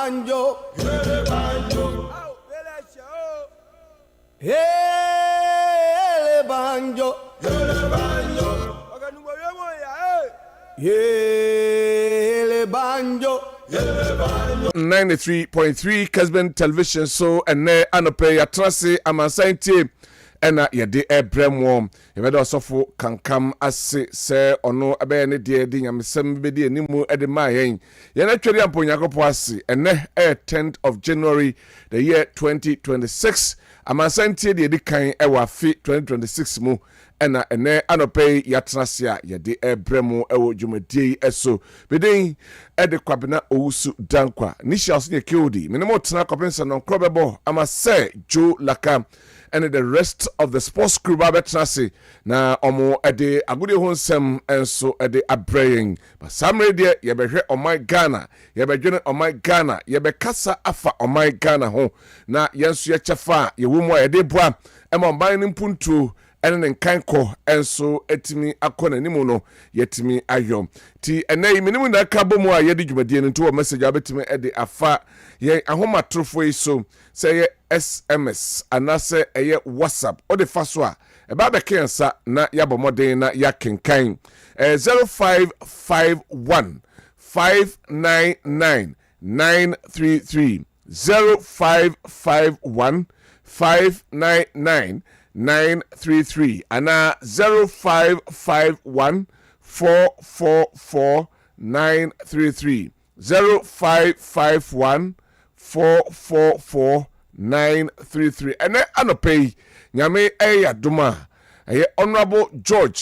banjo, Hele banjo. hele banjo, Hele banjo. hele banjo. 93.3 Kessben television so and anope ya trase Amansan Ntie ena yede ebremwo yebeda osofo kankam ase se ono abe ne de nyamesem bedi animu ede mayen ye na tweri ampo nyakopo ase ene 10th of January the year 2026 Amansan Ntie de kan ewa fi 2026 mu ena ene anope ya trase ya yede ebremwo ewo dwumadie eso beden ede Kwabena Owusu Dankwa nisha osinye kiodi minimo tena kopensa non krobebo ama se Joe Laka and the rest of the sports crew babetrase na omo ede agudi honsem enso ede abraying but samre de yebehwe omai Ghana yebedwene omai Ghana yebekasa afa omai Ghana ho na yenso ye chefa yewumo ede boa ema mban ni mpuntu ene nkanko enso etimi akona nimu no yetimi ayom ti enai minimu na ka bomu a yedi dwumadie nto wo message abetimi ede afa ye ahomatrofo iso say ye SMS anase eye WhatsApp o de faso a eba be kensa na yabomoden na yakenkan 0551 599 933 0551 599 933 ana 0551 444 933 0551 444 933 ene anopei nyame eya duma eye honorable George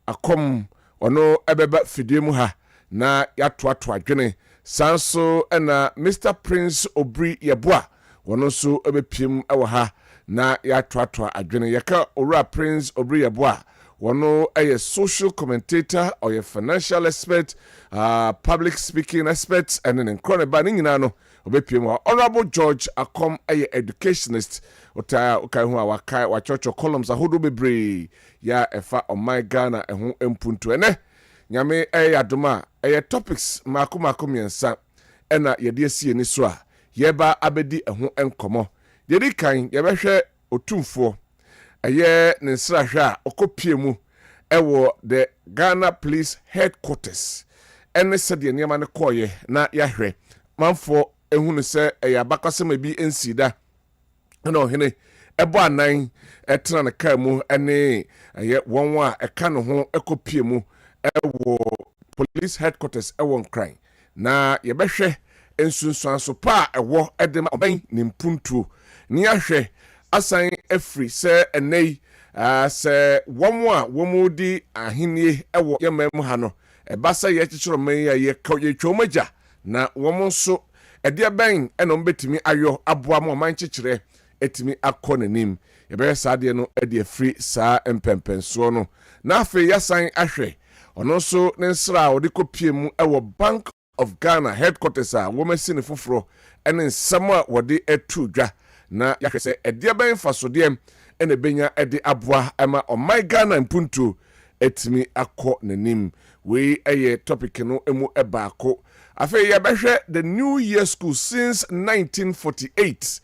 akom ono ebeba fidie ha na yatoato adwene sanso ena Mr Prince Obri Yeboa wono so ebepiem ewo ha na yatoato adwene yeka Owura Prince Obri Yeboa wono a social commentator or a financial expert, public speaking expert, and an incredible banning. Honorable George Akom a educationist. Ota ukaihu wakai wa church columns a hudu bebre ya efa on my Ghana and empuntu ene nyame aduma topics mako miensa ena yede sie ni so a yeba abedi eho enkomo yedi kan yebehwe otumfo aye nsrahwa okopie mu ewo the Ghana Police Headquarters ene sede niam ne koye na yahwe manfo ehunu se abakasema bi ensida no hene ebo anan etena ne ka mu ene wonwa eka no ho ekopie mu ewo Police Headquarters ewo nkran na yebehwe ensunsuan so pa ewo edema oban ne mpuntu ni ahwe asan afri se enei se womu di ahenie ewo yemam ha no ebasa ye chichiro man ye twomagya na womu so ede ben eno mbetimi ayo aboa mo man chichire etimi akonanim ebe saade no ede afri sa empempenso no na afi yasan ahwe ono so ne nsra odi kopie mu ewo Bank of Ghana Headquarters a womasi ne foforo ene nsam a wode etudwa na yahwese ede ben fasodem ene benya ede aboa ema omai Ghana mpuntu etimi akọ nanim we eye topic no emu ebaako afi yebehwe the New Year School since 1948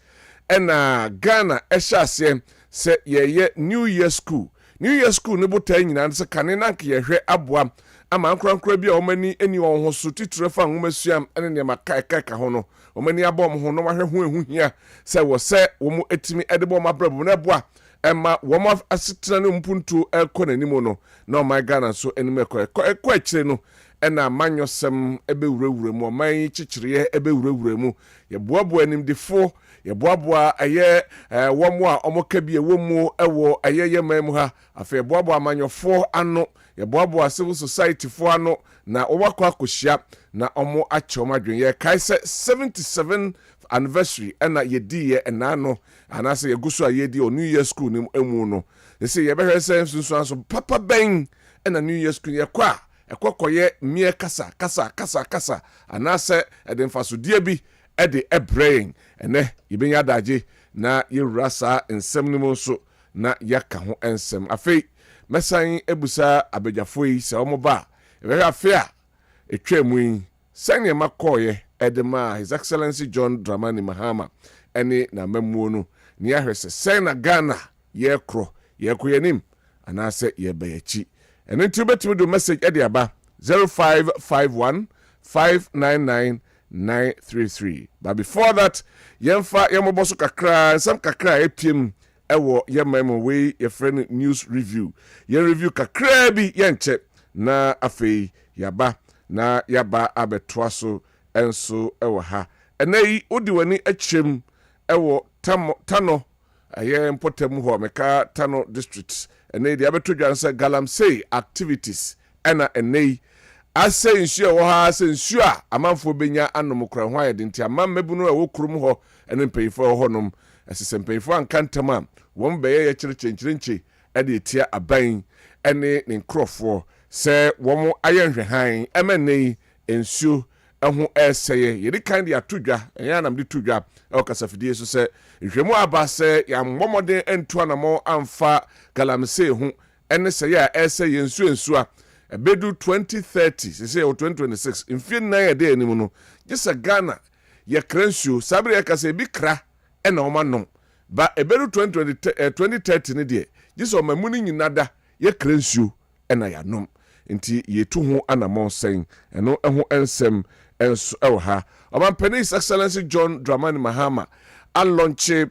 ena Ghana ehyaase se ye New Year School ne botan nyina se kane nanke yehwe aboa ama nkurankura bia omani eni won ho so titire fa nwomasuam ene ne makaika ka ho no omani abom ho no wahwe ho ehunhia se wo se wo mu etimi edebo mabrabo na boa emma wo mu asetra ne mpuntu ekonanimo no na o my Ghana so enime ekọ akire no ena manyosem ebewurawura mu oman chichire ebewurawura mu ye boaboa nimdefo ye boaboa aye wo mu a omoka bie wo mu ewo aye yemam ha afa boaboa amanyofo ano ye boaboa civil society fo ano na owakọ akohia na omo achomadwen ye kaise 77th anniversary ena yedi ye enano anase ye guso ayedi o New Year School nim emu no they say ye behwe sense so papa ben ena New Year School ye kwa ekokoye mie kasa anase ede mfasodie bi ede ebrain ene yibenya daje na yewrasa ensem nimo so na yaka ho ensem afei mesan ebusa abegyafo yi se omoba ebe afi a etwemu yi sanye makoye edema His Excellency John Dramani Mahama ene na mamuo no ni ahwese sen na Ghana ye kro yenim anase ye bayachi ene nti betimi do message ede aba 0551 599933. But before that, yemfa yemoboso kakra, some kakra epiem ewo yememo we ye friend news review. Ye review kakra bi yenche na afei yaba na yaba abetwaso enso ewo ha. Enei odi wani echem ewo tano aye mpotem ho meka Tano district. Enei de abeto dwanse galamsey activities ena enei ase nsuo wo ha ase nsuo a amanfo benya anom kra ho ayede nti amammebu no wo krum ho ene mpeyifo ho nom asese mpeyifo ankantam a won beye ye kyerkyerkyernche ede etia aban ene ne nkrofo se won ayenhwe han emenei nsuo eho eseye yedi kan de atodwa eya nam de todwa e kasafidie so se nhwemu aba se ya mmomode entu anamo amfa galamse ho ene se ya eseye nsuo a ebedu 2030 say 2026 mfie na ya de animu no gisa Ghana ye kransuo sabre ya kase bi kra e na omanom ba ebedu 2030 ne de gisa omamuni nyinada ye kransuo e na ya nom nti yetu ho anamon sen eno eho ensem enso ha omampani His Excellency John Dramani Mahama a launch a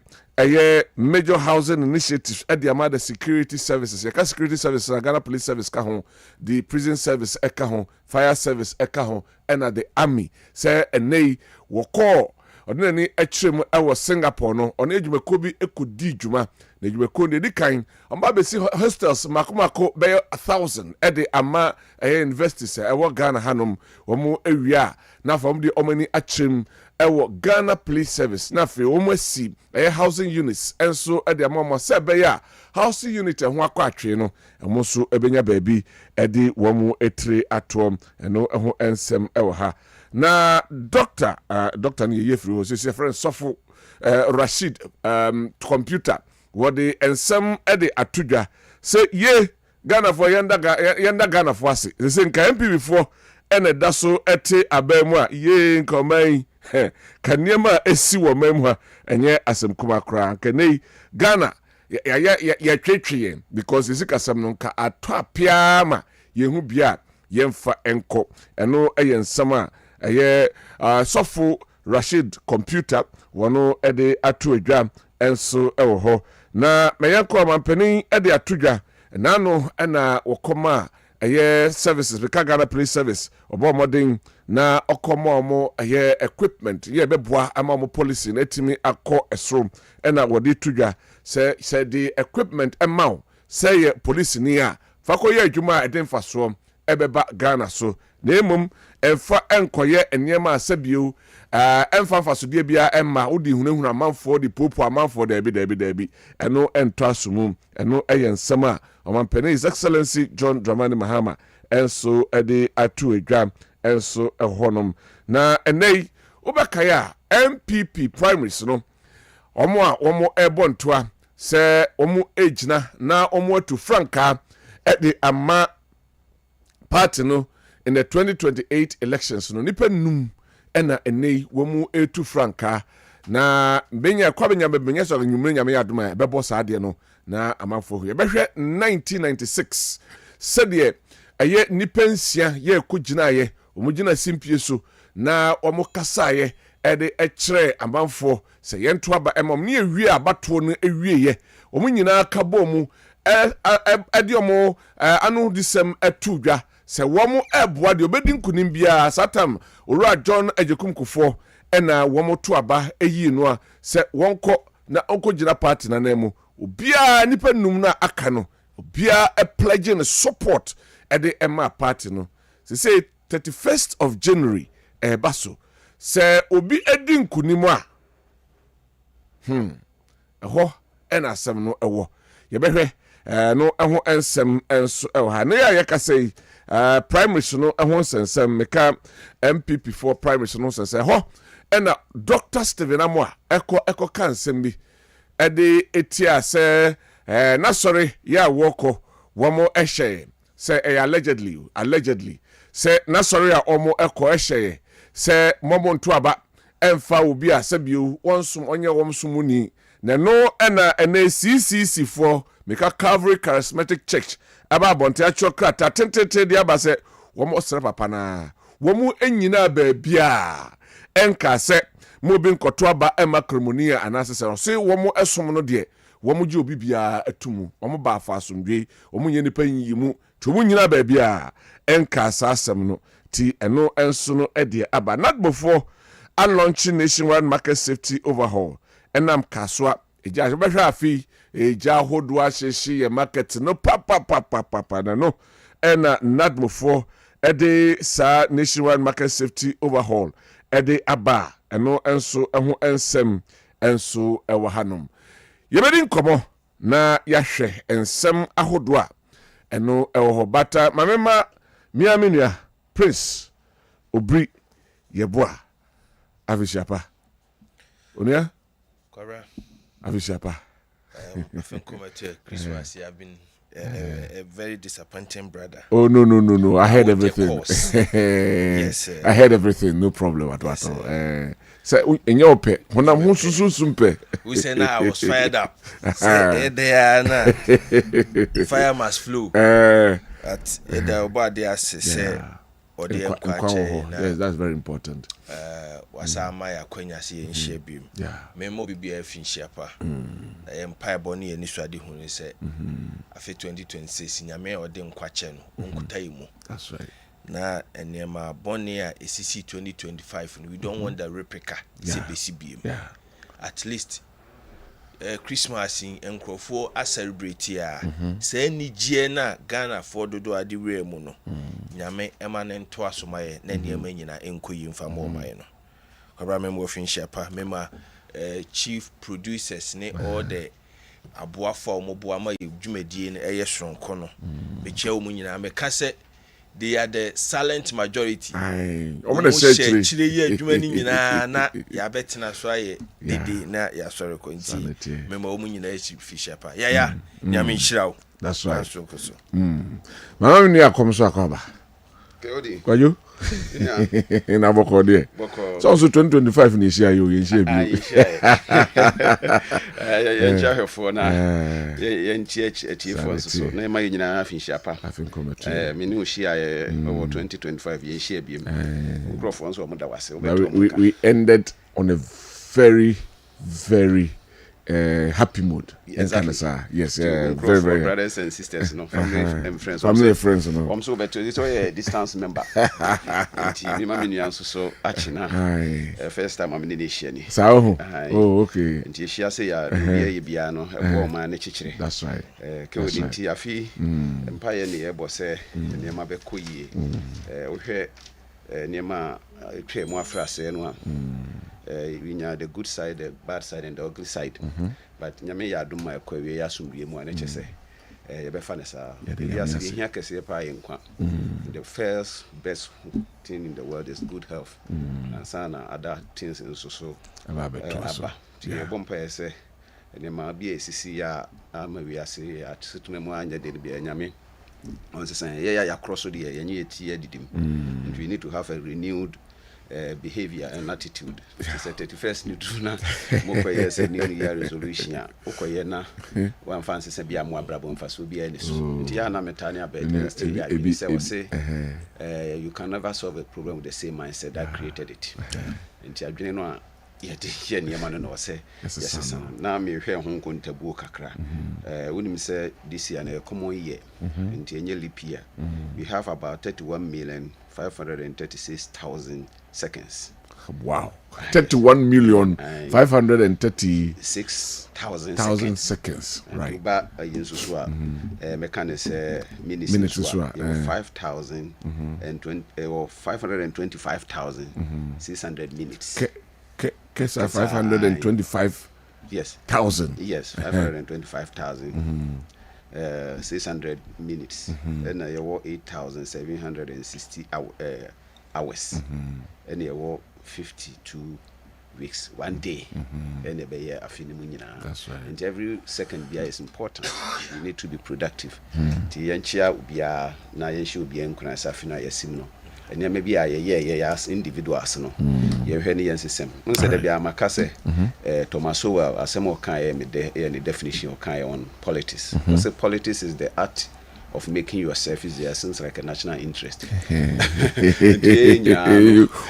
major housing initiative at the Amada security services. Yaka security services, Ghana police service kahon, the prison service ekahon, fire service ekahon, and at the army. Say a nay wako ordinary echem ewo Singapore no on ejumekobi ekudi juma na ejumekode di kan omba si hostels makomako be 1,000 at the ama universities ewo Ghana hanom omo ewia na from the omani achem ewo Ghana police service na fe omo si housing units enso e de amama se be ya housing unit ho akwatwe no emo so ebenya baabi e de womo etire atom eno ho ensem ewo ha na doctor ni yefri ho se friend sofo Rashid computer what the ensem e de atudwa se ye Ghana for yanda Ghana for ase se nka MP before ene daso ete abamu a ye nkoman kaniema esi wo mamu ha enye asem kuma kra kanei Ghana ya twetwe because isi kasam no nka atọ apia ma yehu bia yemfa enko eno ensam a eye sofo Rashid computer wono ede atu adwa enso ewo ho na meyanko mampani ede atudwa nano ena wokoma eye services beka Ghana police service obo modern na okomo mo eye equipment ye beboa ama mo policy na etimi akọ esrom ena wodi tudwa se the equipment amount say ye police ni a fako ye adwuma edemfa so ebeba Ghana so na emum emfa enkoye enema asabio emfa fasodie bia emma odi hunahunu amanfo di popo amanfo dabi eno ento asumum eno eyensam a omampene His Excellency John Dramani Mahama enso ede atu adwa enso ehonom na enei obekaya MPP primaries no omo ebontoa se omo ejina na omo atu franka ede ama party no in the 2028 elections no nipa num ena enei womu etu franka na benya kwabenya benya so nyumre nyame yadoma bebo saade no na amafo ye behwe 1996 sede eye nipa nsia ye kugina ye omugina simpie so na omo kasaye ede ekire amafo se yento aba emom ne ewie abato no ewie ye omunyina kabo mu ede omo anu disem etudwa se womo eboa de obedi nkunim bia satam owura John Ajekum Kufo ena womo to aba eyi no a se wonko na onko gina party na nemu obia nipa num na aka no obia pledging support ede ema party no se say 31st of January baso se obi edi nkunim a eho ena asem no ewo ye behwe no eho ensem enso ewo ha na ya yakasei primaries no ehon sensem meka MPP for primaries no sensem ho ena Dr. Stephen Amoa eko kansem bi ede etia se na sorry ya woko womo ehye se allegedly se na sorry a omo eko ehye se momo nto aba emfa obi a sebio wonsum onye womsumuni na no ena CCC for Meka Calvary Charismatic Church aba bonte acho krata tentete dia ba se womo osere papa na womu enyina ba bia enka se mo bi nkoto aba ema krimonia anase se so womo esom no de womo je obi bia atumu womo ba afa asomdwe womo nye nipa yimu to mo nyina ba bia enka sa asem no ti eno enso no de aba not before and launching nationwide market safety overhaul enam kaswa eja behwa afi eja hodwa hyehyɛ market no papa na no ena not before ede sa nationwide market safety overhaul ede aba eno enso eho ensem enso ewo hanom yebedi nkomo na yahwɛ ensem ahodoa eno ewo ho bata mamema miamenua prince obri yeboa Avishapa. Onia? Correct. Avishapa. I think Christmas have been a very disappointing brother. Oh no. I heard everything. Yes, sir. I heard everything. No problem at all. So in your pet, when I'm sumpe. We say now I was fired up. Say there now. Fire must flow. At the body say. Yes, that's very important. Wasa maya kwenya si enhye bim. Memo bibia finhye pa. Empire boni eni swade hu se. Afi 2026 nyame ode nkwache no onkuta yimu. That's right. Na enema boni a esisi 2025 we don't want the replica. Se besi bim. At least Christmas in enkrofo a celebrate ya say ni gie na Ghana for dodo ade we mu no nyame emanento asomaye na niam nyina enkoyi mfa mo maye no kwabra memo finhye pa mema chief producers ne all the aboafo omoboa ma dwumadie ne eye soronko no be che wo mu nyina me ka se they are the silent majority. Omo say chire ye adwuma ni nyina na ya betina so aye dede na ya sori ko nti mema omu nyina echi fisher pa ya nyame nhirawo. That's right. Mama ni akom so akoba kwajo na boko de so 2025 ni sia yo yen sia bi yen sia hefo na yen tie fo so na ma nyina afin sia pa me ni o sia over 2025 yen sia bi microphone so mo da wase we ended on a very happy mood. Exactly. Yes, very brothers and sisters, family and friends. Family and friends, I'm so better. This is a distance member. And my minions so actually first time I'm in the nation. Oh, okay. And she say ya piano a woman chichiri. That's right. Kewinti afi empire near boss near my bekoye. Near my tray more frase no. We know the good side, the bad side, and the ugly side. But nyame ya do my kwawe ya sumdue mu ane chese. Ye be fa ne sa. Yes, we here kese pa yenkwa. The first best thing in the world is good health. And sana other things in so aba. Ti ye bompa say ne ma bia esisi ya ama wi ase at situna mu anya de bia nyame. On say ya cross the ye nye ti edidim. And we need to have a renewed behavior and attitude. It's a 31st new tuna moko yes new year resolution ya ukoye na one fancy se bia mo abrabo mfa so bia ni so nti ya na metani abed still ya say you can never solve a problem with the same mindset that created it. Nti adwene no a yete hie ne ma no say yes na me hwe ho nkontabu kakra wonim say this year na common year nti enye leap year we have about 31,536,000 seconds. Wow. 31,536,000 seconds. Right. But mechanics minutes 5,000 and 525,600 minutes. 525. Yes. 1,000. Yes, 525,000. 600 minutes. And I were 8,760 hours. And I were 52 weeks, 1 day. And a year of that's right. And every second beer is important. You need to be productive. Tianchia ubia na yenshu ubia nkuna safina yasimno. and maybe as individuals no you hear any system instead of Yamakase Thomaso asemo kan the definition of kind on politics. So politics is the art of making yourself easier since like a national interest.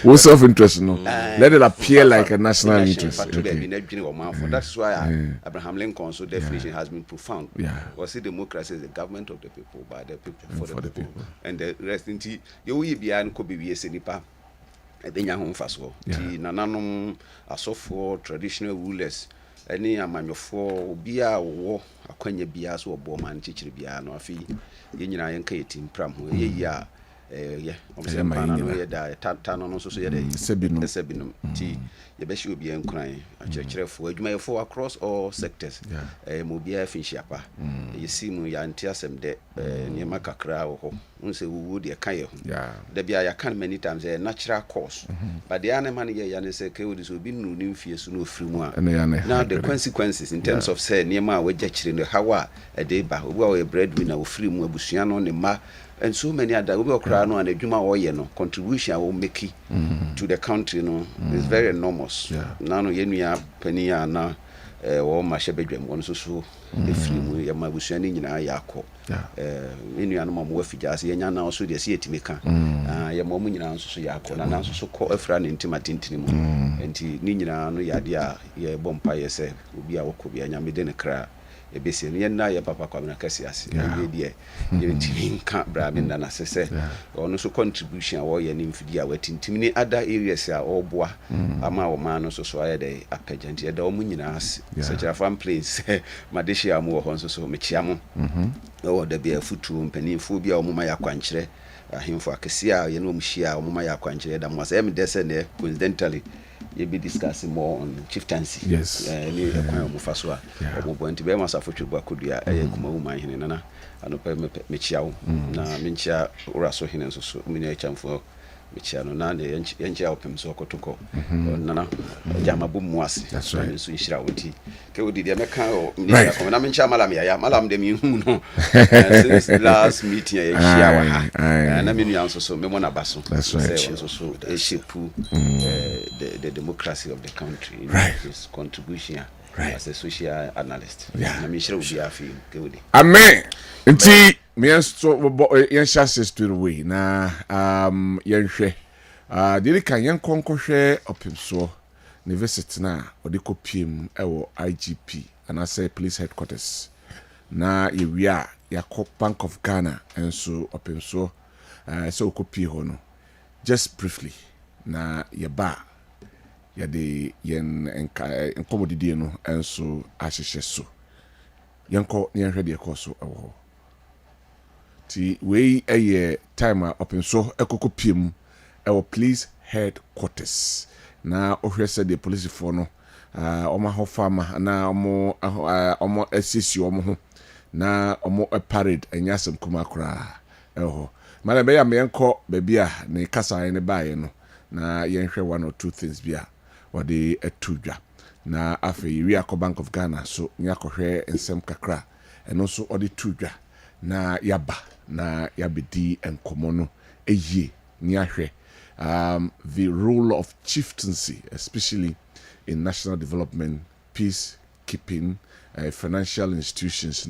What's self-interest? No, let it appear like a national interest. That's why Abraham Lincoln's definition has been profound. Because democracy is the government of the people, by the people, for the people. And the rest in you will be an Kobe Senipa. Ebenya ho mfaso ti nananom asofo traditional rulers any amanyofo obi a wo akwanya bia so obo man chichiri bia no afi ye nyina yenka yetim pram ho ye yi a ye omsempa na no ye da tano no so ye da sebinum ti ye be shi obi enkran akyerkyerefo adwumayefo across all sectors mo bia finchiapa ye simu ya ntiasem de niema kakra wo ho unse wo de kan ye ho da bia ya kan many times a natural course but the animal ye ya ne se ke odi so bi nu ni mfie so no ofiri mu a now the consequences in terms of say niema a waja kyire no hawa e dey ba obi a we breadwinner ofiri mu abusua no ne ma and so many other obi okra no and adwuma wo ye no contribution wo make to the country no is very enormous now no yenua pani ya na wo ma hyebedwam won so so efiri mu ya ma abusua ni nyina ya akọ yenua no mo afigya se yenya na so de se etimeka ya mo nyina so so ya akọ na na so kọ afra ne ntimatintini mu enti ni nyina no ya de a ye bompa ye se obi a wokọ bia nya me de ne kra ebesi no na ye papa Kwabena Kessiase ye de ye timi nka bra me na sese ono so contribution wo ye ni mfidi a watintim ni other areas a oboa ama wo ma no so so aye de apagyanti ye da o munyina ase sekyera fam place madeshi amu wo honso so mechia mo wo da bia futu mpanimfo bia o muma ya kwankyere ahemfo akese a ye no mhia o muma ya kwankyere da mo ase me dese ne coincidentally you be discussing more on chieftaincy. Yes. Ni ekwan omufaswa. Omubonti be masafo twebwa kodua kuma woman hene nana anopa mechia wo na menchia uraso hene nso so menya chamfo mechia no na yenchia opem so kotoko nana jama bomu ase so nhira woti ke wodi de meka o na menchia malam ya malam de mi hu no since last meeting ya chia wa ha na menu anso so memo na baso so eshepu the democracy of the country his contribution as a social analyst na me share obi afi ke wodi amen nti me so yen chassis to the way na yen hwe diri kan yen konkohwe opimso university na odikopiem ewo IGP and I say police headquarters na yewia yakọ Bank of Ghana enso opimso so okopie ho no just briefly na yeba yade yen enkomodidie no enso ahyehye so yenko yen hwede ekoso ewo ti we eye time opinso ekokopiem ewo police headquarters na ohwese the police for no oma ho fama na omo assisi omo ho na omo parade enyasem kuma kra eho mala be ya me enko bebia ne kasa ne baaye no na yenhwe one or two things bia or the etudwa na afi we akọ Bank of Ghana so nyakohwe ensem kakra eno so odi tudwa na yaba na yabedi enkomo no eye ni ahwe the role of chieftaincy especially in national development, peace keeping, financial institutions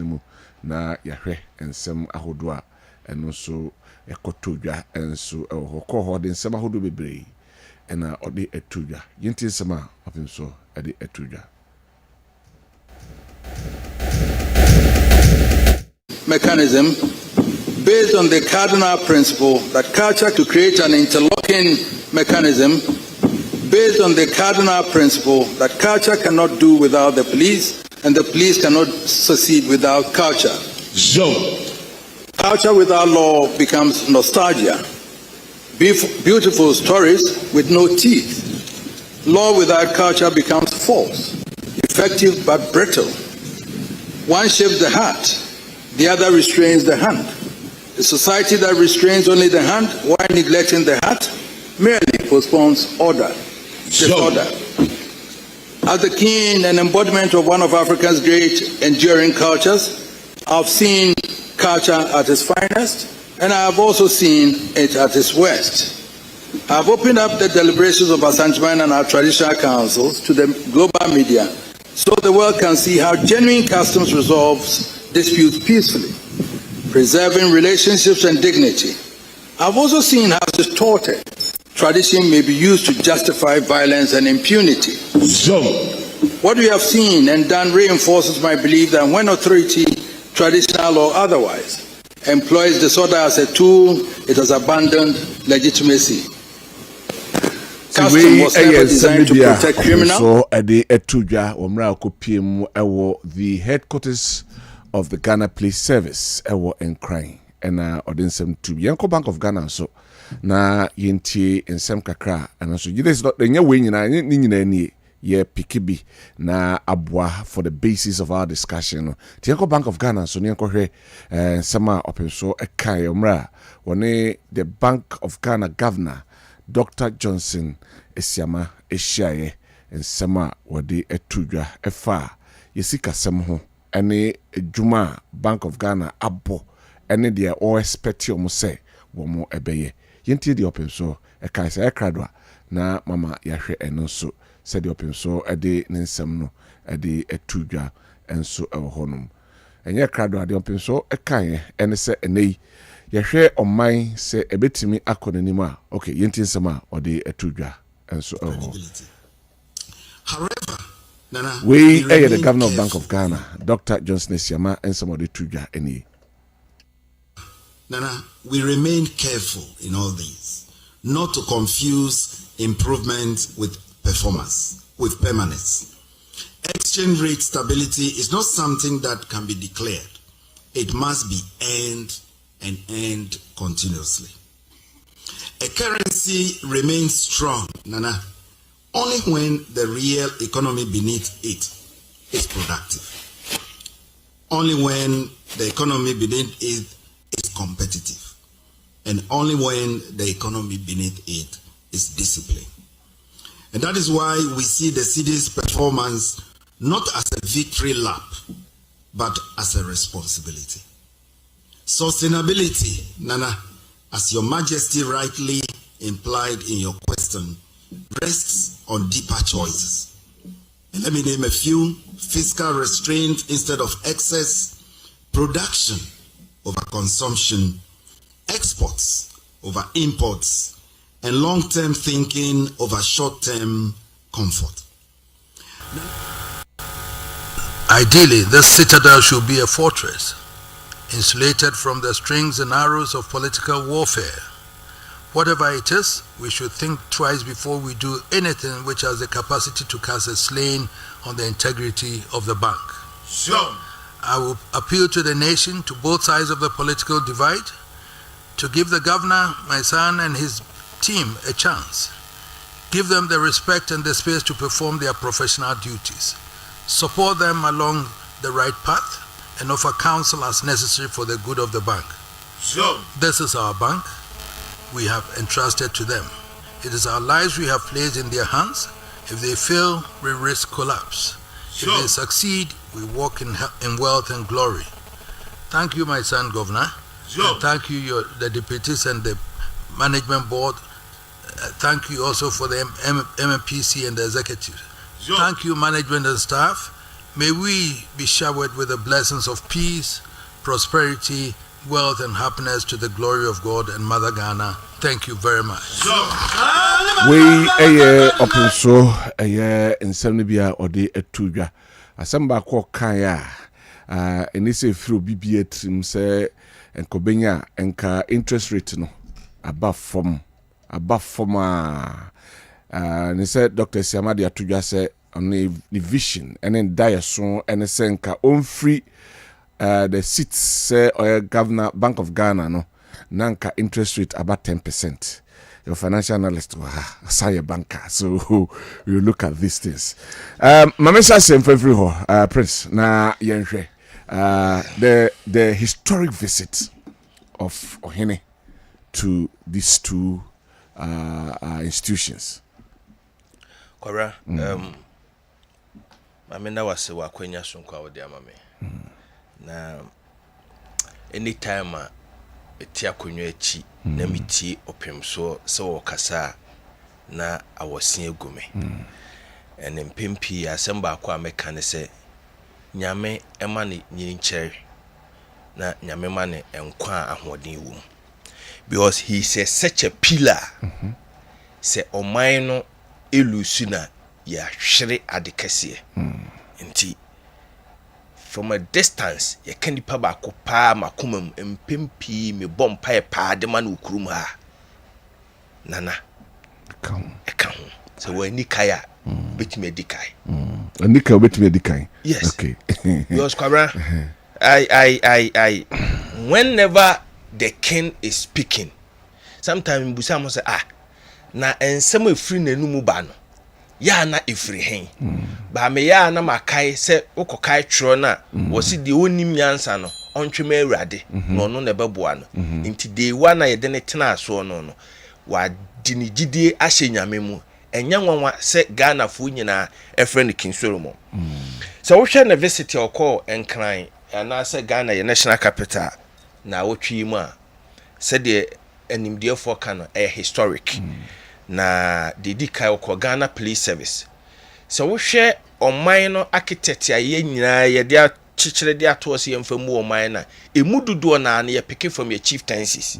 na yahwe ensem ahodoa eno so ekotodwa enso ho de ensem ahodo bebre ena odi etudwa yenti ensema apimso edi etudwa mechanism based on the cardinal principle that culture to create an interlocking mechanism based on the cardinal principle that culture cannot do without the police and the police cannot succeed without culture. So, culture without law becomes nostalgia. Beautiful stories with no teeth. Law without culture becomes false, effective but brittle. One shapes the heart, the other restrains the hand. A society that restrains only the hand while neglecting the heart merely postpones order, disorder. As the king and embodiment of one of Africa's great enduring cultures, I've seen culture at its finest, and I have also seen it at its worst. I've opened up the deliberations of Amansan Ntie and our traditional councils to the global media so the world can see how genuine customs resolves disputes peacefully, preserving relationships and dignity. I've also seen how distorted tradition may be used to justify violence and impunity. What we have seen and done reinforces my belief that when authority, traditional or otherwise, employs disorder as a tool, it has abandoned legitimacy. Custom was never designed to protect criminals. So at the Etuja, the headquarters of the Ghana Police Service, in crying, and Odensem to Yanko Bank of Ghana. So na yenti in Sem Kakra, and also this is not the new wing, and ye pikibi na abwa for the basis of our discussion. Tianko Bank of Ghana, so Nyanko he, sama open so a kai omra, one the Bank of Ghana governor. Dr. Johnson Esiama Eshaye and Sama wadi etudwa efa yesika semho ene Juma Bank of Ghana abo ene dia o expect omo say womo ebeye yenti di open so e kai say ekradwa na mama yahwe eno so said the open so ede nensem no ede etudwa enso ehonum enye ekradwa di open so e kai ene se enei yehwe omai se ebetimi akonanima okay yenti nsema ode etudwa enso however nana we the governor of Bank of Ghana Dr. Johnson Esiama and some of the tudwa any nana we remain careful in all these not to confuse improvement with performance with permanence. Exchange rate stability is not something that can be declared. It must be earned and earned continuously. A currency remains strong, Nana, only when the real economy beneath it is productive. Only when the economy beneath it is competitive. And only when the economy beneath it is disciplined. And that is why we see the city's performance not as a victory lap, but as a responsibility. Sustainability, Nana, as your majesty rightly implied in your question, rests on deeper choices. And let me name a few: fiscal restraint instead of excess, production over consumption, exports over imports, and long-term thinking over short-term comfort. Ideally, this citadel should be a fortress, insulated from the strings and arrows of political warfare. Whatever it is, we should think twice before we do anything which has the capacity to cast a stain on the integrity of the bank. Sure. I will appeal to the nation, to both sides of the political divide, to give the governor, my son, and his team a chance. Give them the respect and the space to perform their professional duties. Support them along the right path and offer counsel as necessary for the good of the bank. Sure. This is our bank we have entrusted to them. It is our lives we have placed in their hands. If they fail, we risk collapse. Sure. If they succeed, we walk in wealth and glory. Thank you, my son, Governor. Sure. And thank you, the deputies and the management board. Thank you also for the MPC and the executive. Sure. Thank you, management and staff. May we be showered with the blessings of peace, prosperity, wealth, and happiness to the glory of God and Mother Ghana. Thank you very much. Sure. we open so in Semnibia or the Etuja. Asamba ko kaya enise fro bibia trim say enkobenya enka interest rate no above from ne said Dr. Siamadi Atuja say on the vision and then diason and senka on free the seats say or governor Bank of Ghana no nanka interest rate about 10%. Your financial analyst say a banker, so you look at these things. Mamesha same for every Prince na yenhwe the historic visit of Ohene to these two institutions. Kora mamena wase wakwenya sonkwa wode amame na anytime etia konyo echi na miti opem so se wo kasa na awosen egume ene mpempi asemba akwa meka ne se nyame ema ne nyinkyere na nyame ma ne enkwa ahoden wo because he is such a pillar se oman no elusu na ya hwere adekese nti from a distance ye can nipa ba ko pa makomam mpempi me bompa e pa de ma no kurum ha nana kan so we ni kaya betime edikai anika betime edikai yes okay yours Kwabena I whenever the king is speaking sometimes busa mo say na ensem efiri nanumu ba no ya na efiri hen ba me ya na makai se ukokai tro na wo si de onim nyansa no ontwema awurade no no ne beboa no nti de wa na ye de ne tena so no wa dinigidie ahye nyame mu enya nwanwa se Ghana fo nyina efre ne King Solomon so wo hwe na visit okọ enkran ana se Ghana ye national capital na wotwi mu a se de animdie for kano historic na dedi kai okọ Ghana Police Service so wo hwe oman no architect aye nyina ye de chichire de atose yemfamu oman na emududo na ye pick from your chieftaincies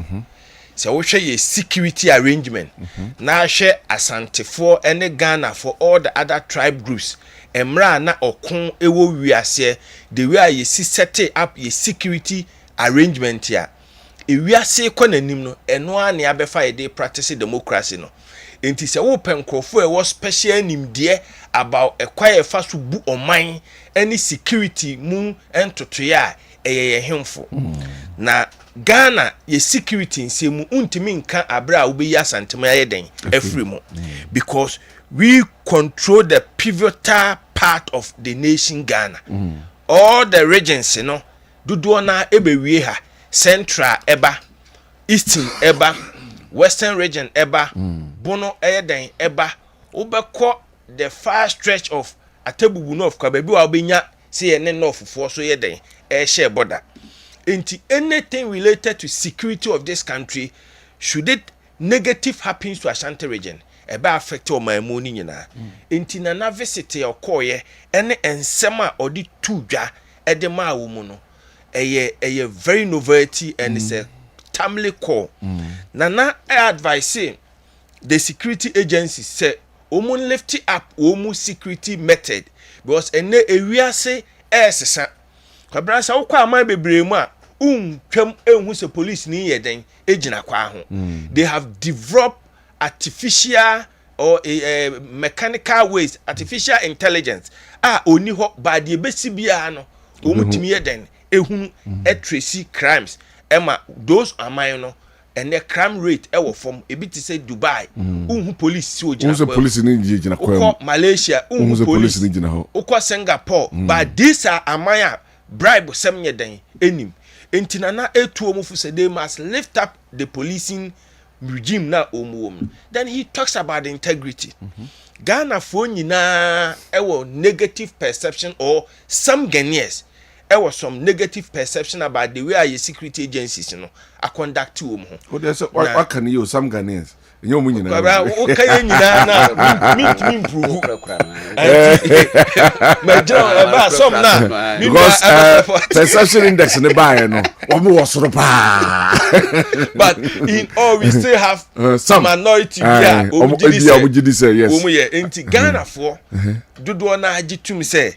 so wo hwe ye security arrangement na hwe asantefo ene Ghana for all the other tribe groups emra na okon ewo wiase the way ye set up ye security arrangement ya ewiase ko nanim no eno a ne abefa ye de practice democracy no enti se wo penkrofo e wo special nimde about ekwaye fa so bu oman any security mu entotoya ye hemfo na Ghana ye security nsemu untimi nka abra wo be yasantema ye den afri mu because we control the pivotal part of the nation Ghana all the regions no dudu na ebewie ha central eba eastern eba western region eba bono eden eba obekọ the far stretch of atebubu north kwa baby wa obenya say ye ne north fo so ye den share border enti anything related to security of this country should it negative happens to Ashanti region eba affect o mamu ni nyina enti na visit e okoye ene ensema odi tudwa ede ma wo mu no eye very novelty and it's a timely call na advise the security agency say omu lift up omu security method because ene ewiase esesa Kwabena sa ukwa aman bebre mu a twam enhu se police ni yeden ejina kwa ho they have developed artificial or mechanical ways artificial intelligence oni ho ba de besi bia no omutimi yeden ehunu tracy crimes ema those aman no and the crime rate ewo from ebiti say Dubai unhu police si ojina kwa police ni jina kwa uko Malaysia unhu police ni jina ho uko Singapore but these are amaya bribe sem yeden enim entina na etu omufu say they must lift up the policing regime na omuwom then he talks about the integrity Ghana for nyina ewo negative perception or some Ghanaians was some negative perception about the way your security agencies conduct you. What can you some Ghanaians? You mean okay na improve. My job about some now because perception index in the buy no. But in all we still have some minority here. Yes. Ghana for do na agitum say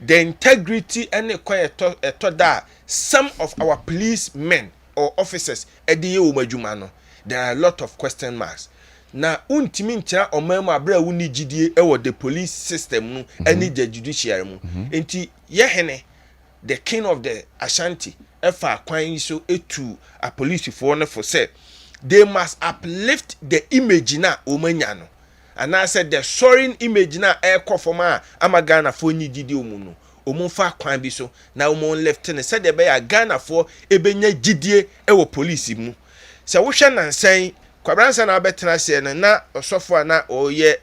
the integrity and the quiet that some of our policemen or officers there are a lot of question marks. Na untimi ntia omema abra wuni gidie the police system no any the judiciary mu enti yehene the king of the Ashanti efa kwan so etu a police for no for say they must uplift the image na omanya no and I said the soaring image na ekofoma amagana for ni gidie omu no omunfa kwan bi so na omon left ne said be ya Ghana for ebenya gidie police mu se wo hwe nansan Kwabena na betena se na osofo na oye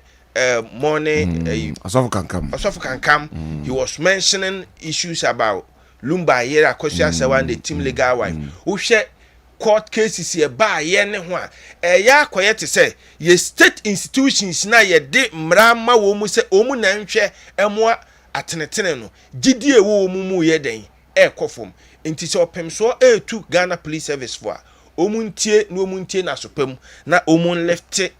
morning osofo kankam he was mentioning issues about Lumba Yera Kosia Sewan the team legal wife wo hwe court cases ye ba ye ne ho a ya akoye te say ye state institutions na ye de mra ma wo mu say omu na nhwe emoa atenetene no gidie wo mu ye den ekofom nti se opem so to Ghana Police Service for omu ntie na sopam na omu left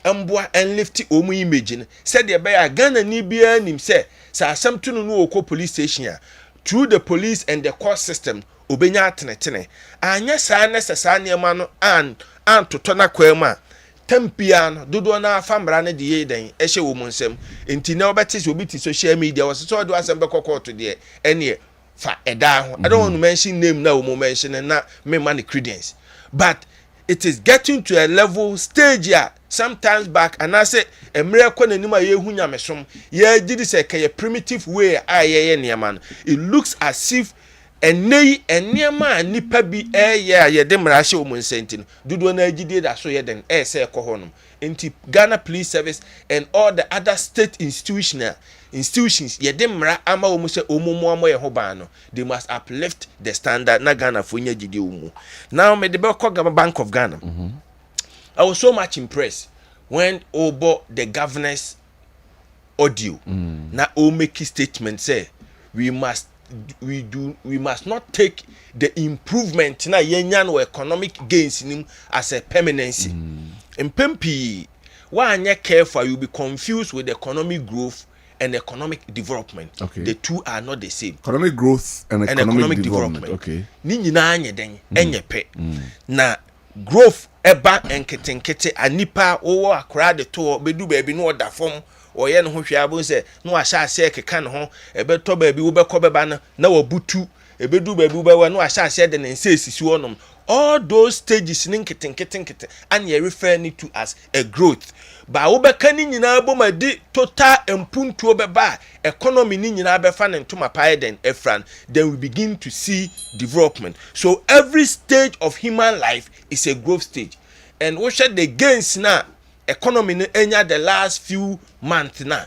emboa en lift omu image said the be Ghana ni bia nim say sa asem tunu no okọ police station a through the police and the court system obenya atenetene anya saa necessary niema no an totona kwama tempia no dodo na afamra ne de yeden ehye wo munsem enti na obeti so obiti social media was so do asem be court de ene fa eda ho I don't want to mention name now mo mention na me man credence but it is getting to a level stage here sometimes back and I say emre kwa nanim a yehu nyamesom ye gidi say kay primitive way ye niam no it looks as if enema nipa bi ye de mra hye omunsenti no dudu na gidi da so ye den say ekohonum enti Ghana Police Service and all the other state institutions ye de mra ama omu se omumu amo ye ho ban no they must uplift the standard na Ghana fo nya gidi omu now me de be call Bank of Ghana. I was so much impressed when Obo the governor's audio na o make statement say we must not take the improvement na yenya no economic gains in as a permanency. Mpempi wa anya careful you be confused with economic growth and economic development. Okay. The two are not the same. Economic growth and economic development. Okay. Ni nyina anye den enye pe. Na growth eba enketenkete anipa owo akra de to bedu ba bi no oda fom oye no ho hwea bo se no ahya ase keka no ho ebeto ba bi wo bekọ beba na wabutu ebedu ba bi wo bewa no ahya ase de nse esisi wonom all those stages ni nketenkete and you refer it to as a growth ba wo beka ni nyina boma di total empuntuo beba economy ni nyina befa ne ntoma paiden efran then we begin to see development. So every stage of human life is a growth stage and we share the gains now economy ni enya the last few months now.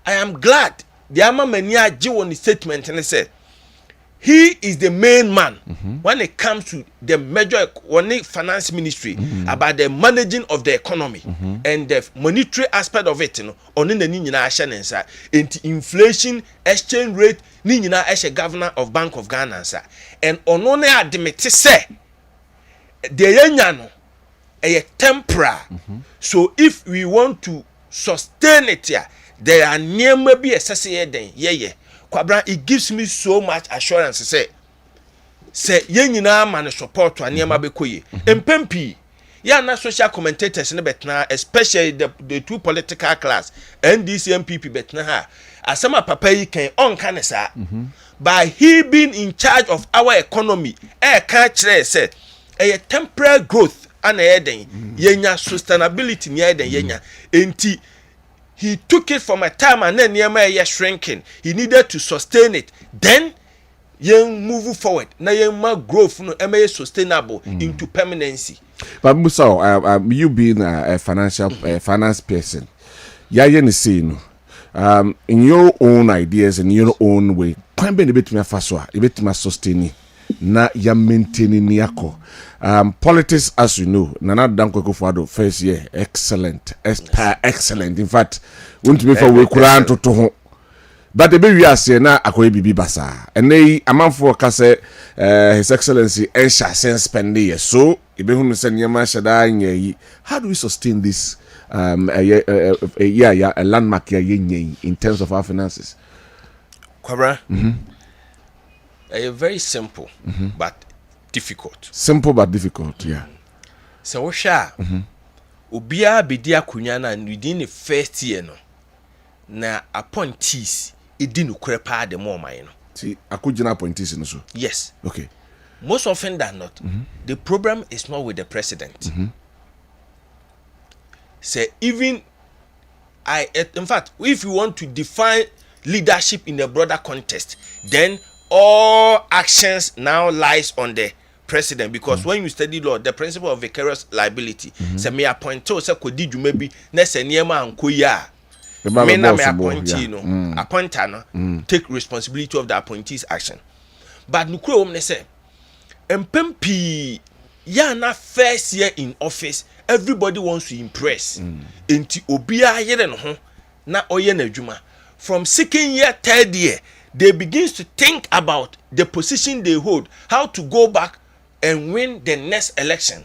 I am glad the ama mani aje won statement and say he is the main man when it comes to the major finance ministry about the managing of the economy and the monetary aspect of it. On in the nyina ahye nensa enti inflation exchange rate ni nyina ahye governor of Bank of Ghana sir and ono na admit say the yenya no a temporary. So if we want to sustain it here, there are near maybe a den yeah. Kwabena, it gives me so much assurance say ye nyina man support to aniema bekoye empempi ya na social commentators ne betna especially the two political class NDC MPP betna ha asema papa yi kan on kan sa by he being in charge of our economy can kire say a temporary growth ana eden yenya sustainability ni eden yenya enti he took it from a time and then Nehemiah shrinking. He needed to sustain it. Then, move forward. Now, growth no sustainable into permanency. But Musa, you being a finance person, in your own ideas and your own way, quite a bit me faswa, a bit me sustaining. Na ya maintaining yako. Politics, as you know, Nana Dankwa Kufuado first year, excellent. In fact, won't be for we kuran to home. But the baby as na akoye bibi basa. And they a man for kase His Excellency Ensha sen spend year. So ibehun sen yama shada nye. How do we sustain this a landmark in terms of our finances? Kwabena. Very simple but difficult. Simple but difficult, yeah. So osha obia bedi akunya na within the first year no na appointees edi no krepa the more man no. See, akujina appointees no so. Yes. Okay. Most often than not, the problem is not with the president. Say in fact, if you want to define leadership in a broader context, then all actions now lies on the president because when you study law, the principle of vicarious liability, say me appoint to say kodi dwuma bi na se niema anko ya me na me appointee no appointer no take responsibility of the appointee's action. But nukuro ne say empempi na first year in office everybody wants to impress enti obia yere no ho na oye na adwuma from second year third year they begins to think about the position they hold, how to go back and win the next election.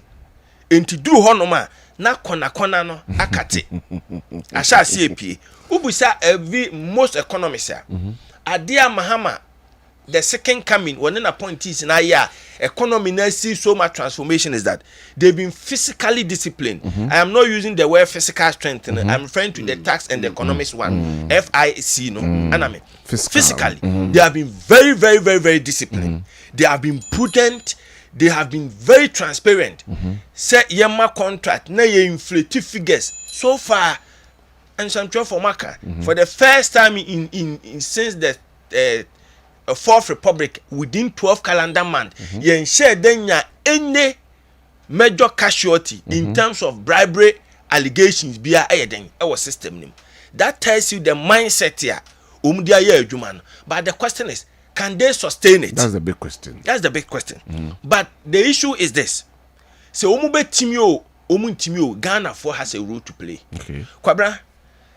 Enti do honoma na kona no akate. Asha see pie. Ubusa every most economists Adia Mahama the second coming when an appointees na ya economy na see so much transformation is that they've been physically disciplined. I am not using the word physical strength. I'm referring to the tax and the economics one. FIC no. Aname. Physically. They have been very, very, very, very disciplined. They have been prudent. They have been very transparent. Say yema contract na ye inflate figures so far and some for Maka for the first time in since the Fourth Republic within 12 calendar months, yen share denya any major casualty in terms of bribery allegations via our system name. That tells you the mindset here. But the question is, can they sustain it? That's the big question. That's the big question. But the issue is this: so timio Ghana for has a role to play. Okay. Kwabena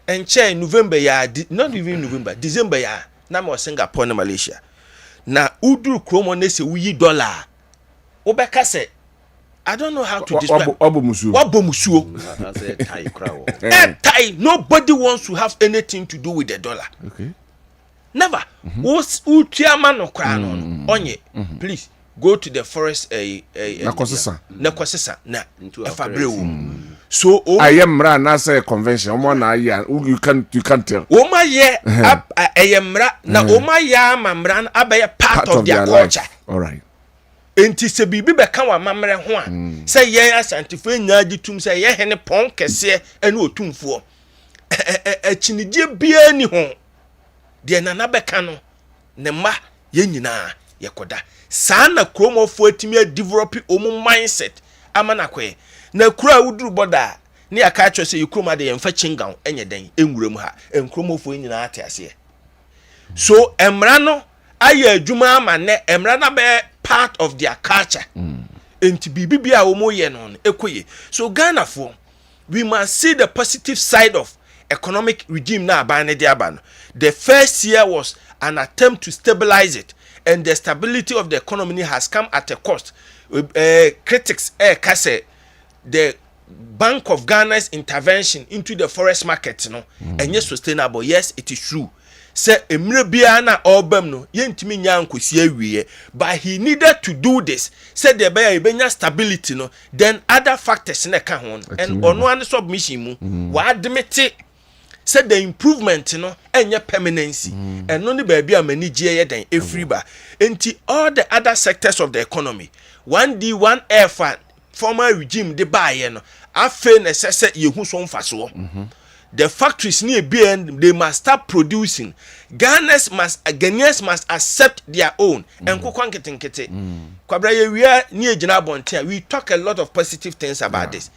Owusu November ya, not even November, December ya. Na mo Singapore na Malaysia na uduru kromo na se uyi dollar obeka se I don't know how to describe wabomusuo nobody wants to have anything to do with the dollar. Okay. Never. Utiama no kra no onye please go to the forest na kosesa na efabrewo. So I am ra na say convention you can tell. Oma ye ayemra na oma ya mamran abaye part of their culture. Life. All right. Enti se bibi be kan wa mamre ho a say ye asantefo nya gitum say ye hene pon kese ene otumfo achinije bia ni ho de nana be kan no ne ma ye nyina ye koda sana kromofo atimi develop omu mindset amana kwe na kura wuduru boda ne aka atwa se yikroma de yemfa chingan enye den enwuram ha enkromofo nyina ate ase so emra no aye adwuma amane emra na be part of their culture enti bibibia omo ye no ekoye. So Ghana for we must see the positive side of economic regime na abane de abano. The first year was an attempt to stabilize it, and the stability of the economy has come at a cost. Critics kase the Bank of Ghana's intervention into the forest market and yes sustainable. Yes, it is true. Say emre bia na obam no yentimi nya nkosi awie, but he needed to do this. Said the benya stability no, then other factors na ka ho and ono an submission mu wa admit said the improvement enye permanency and no ni baabi amani gie ye den efriba enti all the other sectors of the economy 1D 1F former regime de baye no afen esese yehu so mfaso. The factories near BN they must start producing. Ghanaians must accept their own. And kukwankete Kwabena we are near Jina Bontia. We talk a lot of positive things about this.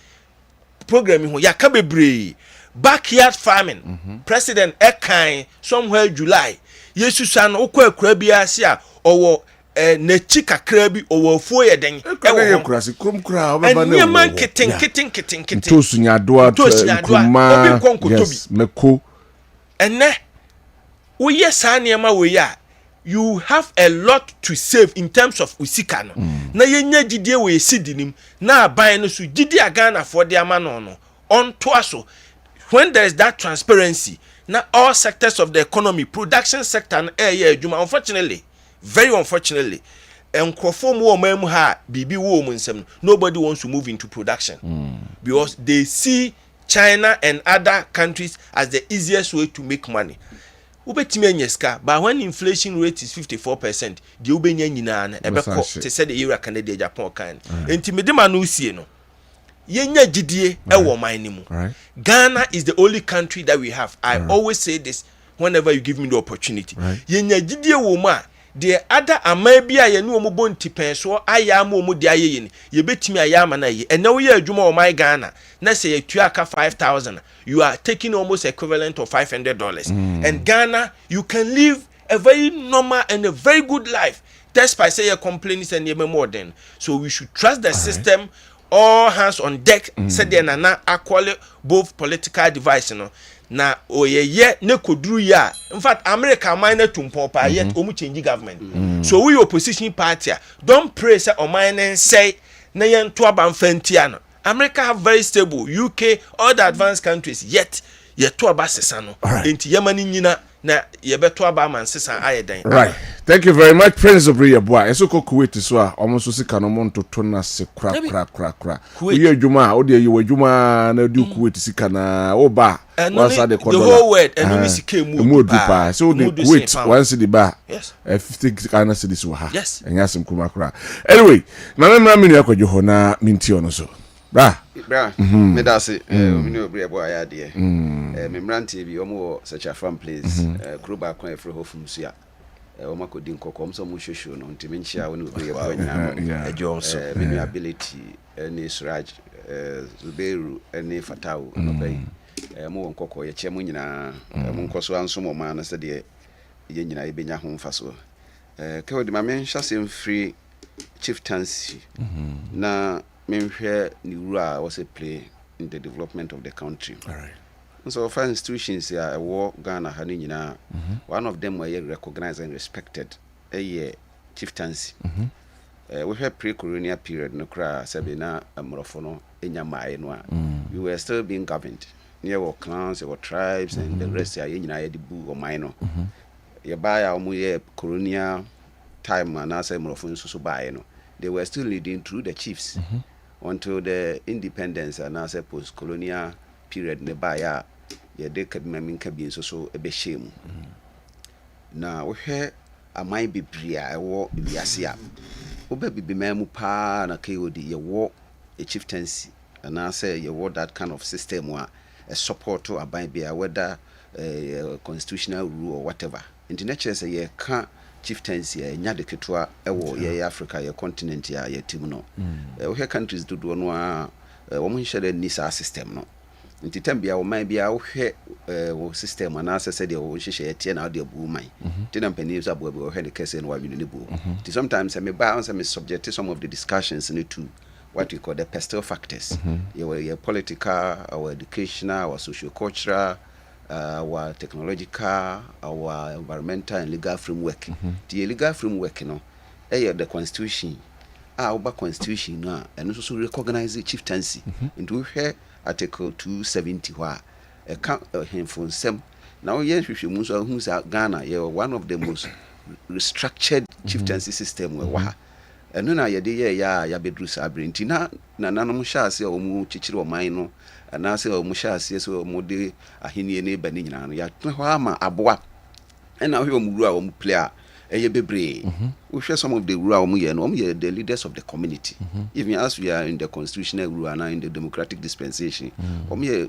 Programming yakabebre backyard farming. President Ekai somewhere July. Yesu san okwa krabia sia owo ne chika krabi owo foye den e kurasi krum kra obeba na man kitten tosu nyadoa kuma yes meko ene wo yes anema we ya you have a lot to save in terms of usika no na yenya gidie we sidinim na aban no so gidi agana for the amano no on to aso when there is that transparency na all sectors of the economy production sector and adwuma unfortunately very unfortunately nobody wants to move into production because they see China and other countries as the easiest way to make money. But when inflation rate is 54%, the ubenya nyina na ebeko te said the era Canada Japan kind. Intimidema no see no. Yenya gidie ewo man ni mu. Ghana is the only country that we have. I always say this whenever you give me the opportunity. Yenya gidie wo ma the other amabia ye no mo bonti penso aya ma mo de aye ni ye betimi aya ma na ye ene wo ye adwuma o my Ghana na say you tuaka 5,000 you are taking almost equivalent of $500 and Ghana you can live a very normal and a very good life despite say your complaints and your more than. So we should trust the system. All hands on deck. Said there na equally both political device no. Na ye ne koduru ya. In fact, America minor tumpopa yet omu change government. So we opposition party don't pray say o mine say na yen to abanfantia. America have very stable. UK, all the advanced countries yet ye to abasesa no. Enti yemani nyina na ye beto abaman sesa ayeden. Right. Thank you very much, Prince Obriya Boy. Eso ko Kuwait so a omo so sika no monto to na se kra. Ye adwuma, o de ye adwuma na di Kuwait sika na o ba. The whole world and we sika mu pa. So the Kuwait once the ba. Yes. 50 Ghana cedis wo ha. Yes. Enya sem kuma kra. Anyway, na me minu akwadwo ho na minti ono so. Bra. Me da se me no Obriya Boy ade. Me mrantie bi omo such a fun place. Kruba kwa efro hofum sia. Omakodi nkokom so mu hwehwe no ntimi nchia woni Obriya Boy nyina Johnson me ability any Suraj Zubairu any Fatau no bay mo nkoko ye che mu nyina mo nkoso anso mo ma na se de ye nyina ye benya ho mfaso ke wodi ma men hyase free chieftaincy na men hwe ni wura was a play in the development of the country. All right. So for institutions here war Ghana ha nyina one of them were recognized and respected a chieftaincy. We had pre-colonial period no kra sabi na amrofo no enyamae no a we were still being governed. There were clans, there were tribes and the rest here nyina ye dibu o mine ye buy omo ye colonial time and as amrofo so buy no they were still leading through the chiefs until the independence and as post colonial period ne buy ya ye de kadima minka bi so ebe shemu na we hwe amai bibria ewo wiase a oba bibima mu pa na KOD ye wo a chieftaincy and I say ye wo that kind of system a support to aban bia whether constitutional rule or whatever international say ye ka chieftaincy nya de ketua ewo ye Africa ye continent ya ye tim no we hwe countries do no a wo mo hye ni sa system no nti tambia wo man bia wo hwe wo system ana asese de wo hye tie na de bu man ti na mpani so abo wo hwe de Kessben wa bi ne bu ti sometimes me ba on me subject to some of the discussions in to what we call the pestle factors your political our educational our socio-cultural our technological our environmental and legal framework the legal framework no the constitution oba constitution no and so recognize the chieftaincy into hwe Article 270 where a handful sem now yes we so who's Ghana you one of the most restructured chieftaincy system where and no na ye de ya bedru sabrinti na nanom hyase o mu chichire o man no na se o mu hyase so mo de ahenie ne ba ni nyina no ya to ama aboa na hwe o mu rua o mu player eye bebre we share some of the rule the leaders of the community even as we are in the constitutional rule and in the democratic dispensation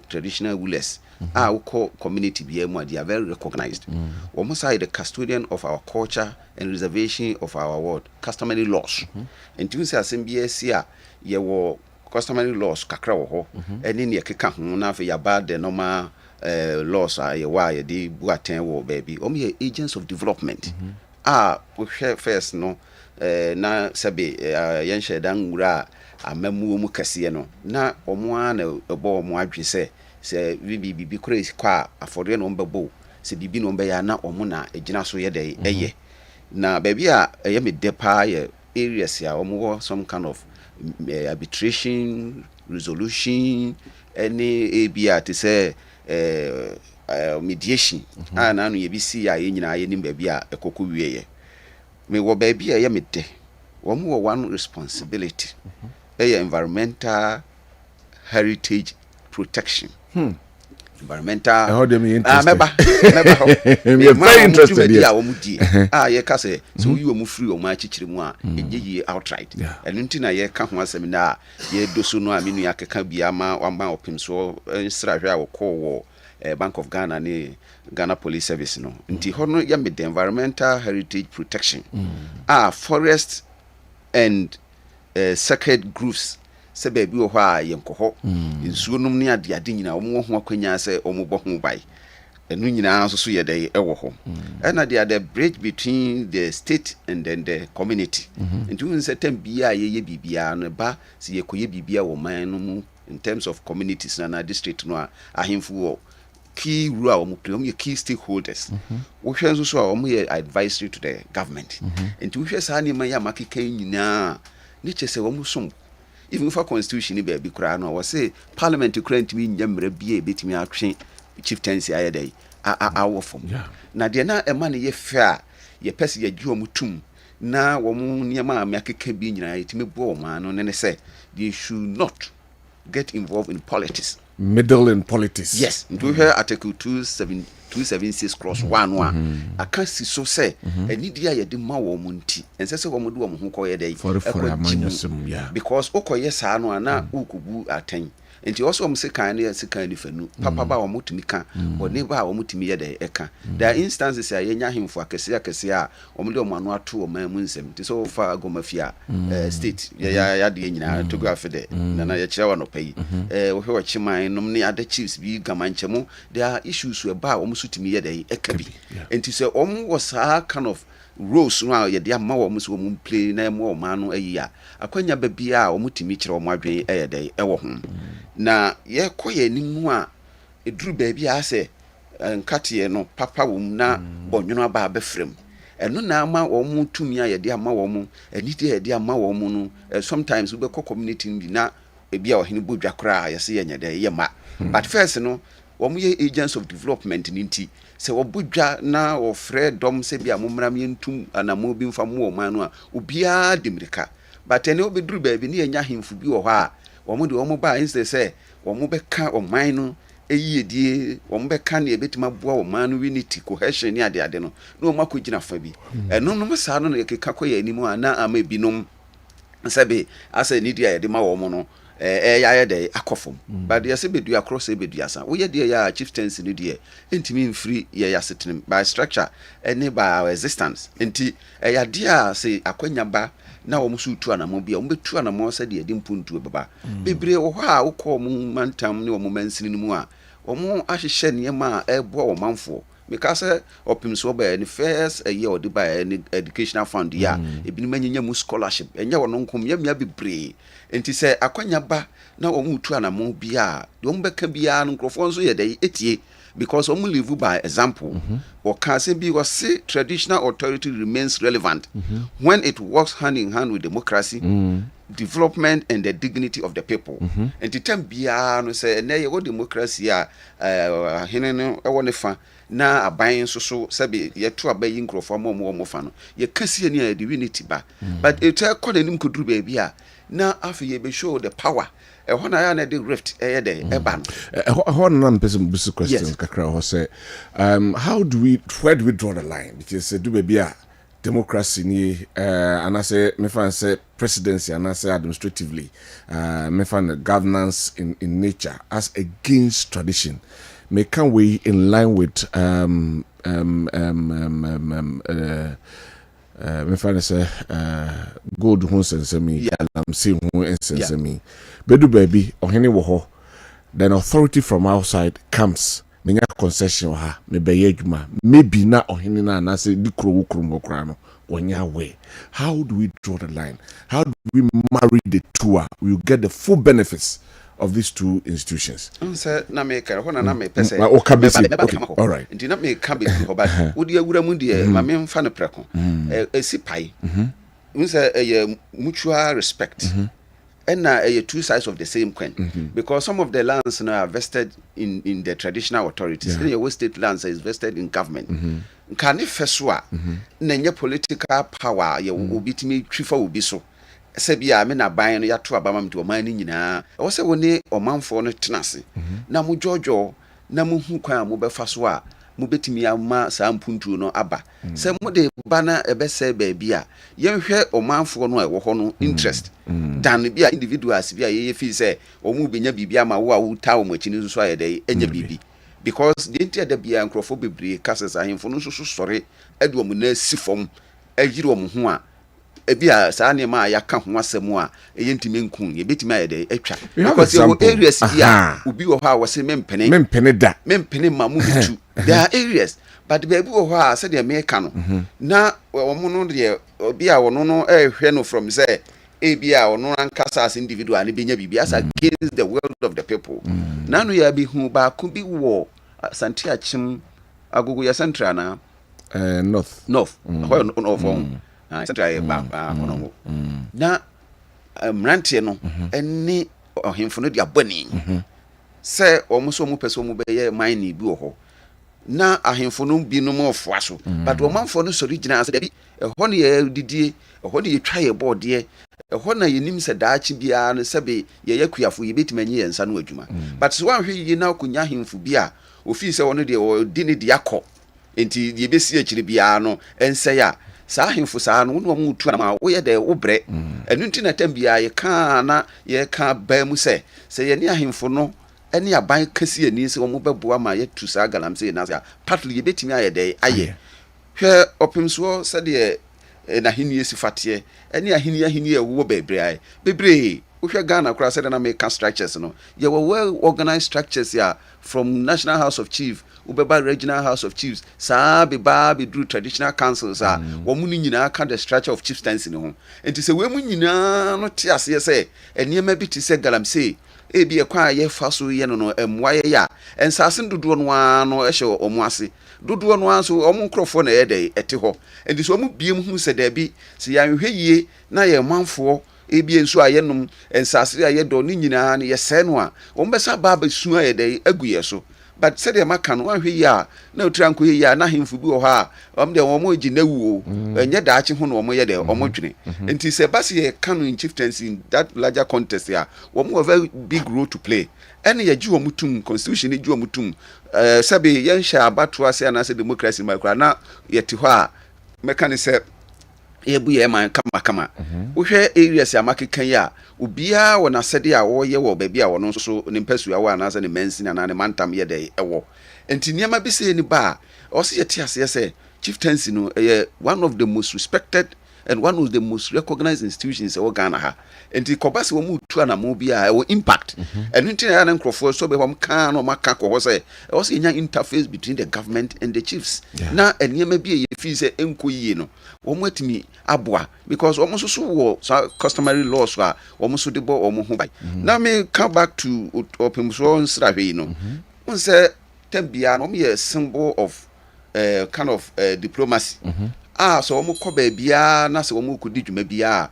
traditional rulers we call community BMO they are very recognized almost the custodian of our culture and reservation of our word customary laws and you say asembia ye wo customary laws kakra wo ho eni ne keka ho na fa ya ba the normal laws ye wa ye di buaten wo baby agents of development we share first no na sabe yen shedan ngura amamu mu kase no na omo na ebo omo adwe se bibi kure kwa afore no mbebo se bibi no mbe ya na omo na egina so ye de eye na baby a ye me depa ye areas ya omo some kind of arbitration resolution any abia to say mediation na no ye bi si ya ye nyina ye nim baby a ekoku wieye me wo baby a ye me de wo mo one responsibility environmental heritage protection environmental how do me interested meba very interested ye ka say so you mu free o ma chichire mu a ejeyi outright enu ntina ye ka ho asem na ye doso no a menu yakeka bia ma wamba opim so nsrahwe a wo ko wo Bank of Ghana ni Ghana Police Service no nti hono ya me the environmental heritage protection forest and sacred groves se baby wo ha ye nkoho nsuo num ne ade nyina omo ho akwanya se omo bo ho bai enu nyina nso so ye dey ewo ho na they are the bridge between the state and then the community nti un certain bia ye bibia no ba se ye koye bibia wo man no mu in terms of communities na district no ahemfu wo key role wo play wo key stakeholders wo hwe nso so a wo ye advisory to the government nti wo hwe sa ne man ya makeka nyina ni chese wo musom even for constitution ni be kura no wo say parliament kura ntimi nyamra bia betimi atwe chieftaincy ayedai awo fom na de na ema ne ye fe a ye pese ye gye omutum na wo mu niam a akeka bi nyina yetimi bo o ma no ne say they should not get involved in politics, middle in politics. Yes, do here article 276 cross 1 I can't see so say any dia ye de ma wo mu nti ense se wo mu do wo ho ko ye dey because okoye sa no ana ukubu aten nti also am se kan ne se kan ni fanu papa ba wo mutumi kan boni ba wo mutumi ye dey eka there are instances ya yenya hemfo akese a wo mu de wo anu ato wo man mu nsem nti so fa agomafia state ya de nyina to go afede na ye kire wa no pay wo hwe wo chiman nom ne ada chiefs bi gamanchemu there are issues we ba wo mu sutumi ye dey eka bi nti so wo mu was kind of roles no ye de ama wo mu so mu play na mo ma no ayi a akwanya ba bia wo mutumi kire wo adwen ye dey ewo ho na ye koye ni mu a eduru ba bia ase nkate no papa wo na bonwono aba abefrem eno na ama wo mu tumi a ye de ama wo mu eni de ye de ama wo mu no sometimes we be community bi na ebia wo hene bodwa kra ye se ye nyede ye ma but first no wo mu ye agents of development ni nti se wo bodwa na wo frɛ dom se bia momram ye ntum anamo bi mfa mo wo ma no a obia demirika but ene obeduru ba bi ne nya hemfu bi wo ha wo mu de wo mu ba instead say wo mu be ka o man no eyedie wo mu be ka ne ebetima boa wo man no unity cohesion ne ade no na wo makogina fa bi eno no sa no keka koye animu ana ama binom sabe asa ni dia ye de ma wo mu no ya de akofom but ye se bedu across bedu asa wo ye de ya chieftaincy ni de entimi mfiri ye ya setenem by structure any by existence enti ya de a se akwanya ba na wo musu tu anamo bia wo betu anamo sa de mpuntu baba bebre wo ha wo ko mu mantam ne wo mu mansini mu a wo mu ahihye ne ma ebo wo manfo because opim so ba ni first a year odi ba any educational fund ya ebi ni manyanya mu scholarship enya wono nkom ya mia bebre enti se akwanya ba na wo mu tu anamo bia wo mbeka bia no nkrofo nso ye dey etie because omu live by example or can say be was say traditional authority remains relevant when it works hand in hand with democracy development and the dignity of the people and the time bia no say na ye democracy a hene no e woni fa na aban so sabe ye to abayi nkrofo mo fa no ye kase ni a divinity ba but it call nim koduru ba bia na afi ye be show the power hona ya na the rift e dey e ban hona na person busu question kakra ho say where do we draw the line because do be a democracy ni and I say me fan say presidency and I say administratively me fan governance in nature as against tradition me can we in line with me fan say gold ho sense me am see ho sense me bedu baby ohene wo ho then authority from outside comes menya concession ha me be yedwuma maybe na ohene na say di kro kro no onya way. How do we draw the line? How do we marry the two? We get the full benefits of these two institutions. Sir, na me ka ho na me pese. Okay, all right. Ndi na me ka be ho ba. Odi awura mu de ma me mfa no preko. Esipai. Unse mutual respect. And two sides of the same coin because some of the lands now are vested in the traditional authorities. Your state lands is vested in government. Can if feswa nenya political power ye obitimi twifa obi so sebia me na ban no ya to abama mto man ni nyina wo se woni omanfo no tenase na mo jojo na mo hu kwan mo befa so a mo betimi ama sa mpuntu no aba se mo de bana ebese ba bia ye hwe omanfo no ewo ho no interest dan bia individuals bia ye fi se o mu benya bibia ma wo a wo ta o machini so ayede enya bibi because the entire bia nkrofo bebre cases ahemfo no so sore edu omu na sifom agiri omu ho a ebia saa ne ma ya ka ho asem a eyentime nkun ye betime ayede atwa because your areas bia obi wo ha wo se mempene da mempene ma mu bitu There are areas, but baby who said the American. Now, no, be our no from say, ABA or no ankasa as individual and be as against the will of the people. Now we are be who could be war. Santia Chim Aguguya Centrana. North. Where on Central Bank. Now, Rantiano, any or him for no dia bunny. Say almost almost person be mine buho. Na ahemfo no bi no mo ofo aso but omanfo no original as dey ho na ye didie ho na ye twa ye board ye ho na ye nim se daachi bia no sebe ye yakuafo ye betimanyi ye nsa no adwuma but so wan hwe ye na akunya ahemfo bi a ofi se wono de di ne de akọ enti ye besi akire bia no ense ya sa ahemfo sa no wo mu tu na ma wo ye de wo bre enu nti na tam bia ye ka na ye ka ba mu se ye ne ahemfo no any a bank kasi ani se omo beboa ma yetu sa galamse na ya partly ye betimi aye dey aye hwe opimso se de na hini esi fatie any ahini ewo bebre hwe Ghana kura se de na make structures no ye were well organized structures ya from National House of Chiefs ubeba Regional House of Chiefs sa be do traditional councils wo mu nyina aka the structure of chieftaincy no ho enti se we mu nyina no te ase se enema bi ti se galamse ebi ekwa ye faso ye no emwaye ya ensase dodo no ano ehye omo ase dodo no anso omo nkrofo na ye dey ete ho enti so omo biem hu se da bi se ya hwe yie na ye manfo ebi enso aye nom ensase aye do ni nyina na ye se no a omo besa ba su aye dey aguye so but said the makan one hwe ya na otranko ye ya na hemfu bi wo ha omo de omo agi na wuo enye daachi ho na omo ye de omo dwene enti se base ye kanu in chieftaincy in that larger contest ya omo a very big role to play ene ye ji omo tum constitution ji omo tum sabe ye hya abato ase na se democracy makra na ye ti ho a mekani se ebu ye man kama wo hwe areas ya makekan ya obia wona sede a wo ye wo ba bia wo no so ne mpasu awa na se ne mansi na ne mantam ye de ewo enti niam bi se ni ba o se ye ti ase se chieftaincy no one of the most respected and one of the most recognized institutions in Ghana ha enti kobase wo mu tu na mo bia e wo impact and nti na nkrofo so be hom kan no maka ko ho se o se nya interface between the government and the chiefs na eniam bi ye fi se enko yie no omwatimi aboa because almost so wo customary laws wa almost so de bo omo ho bai now me come back to opimso nsrahwe no won say tambia no me a symbol of kind of diplomacy so omo ko ba bia na se omo kodi dwuma bia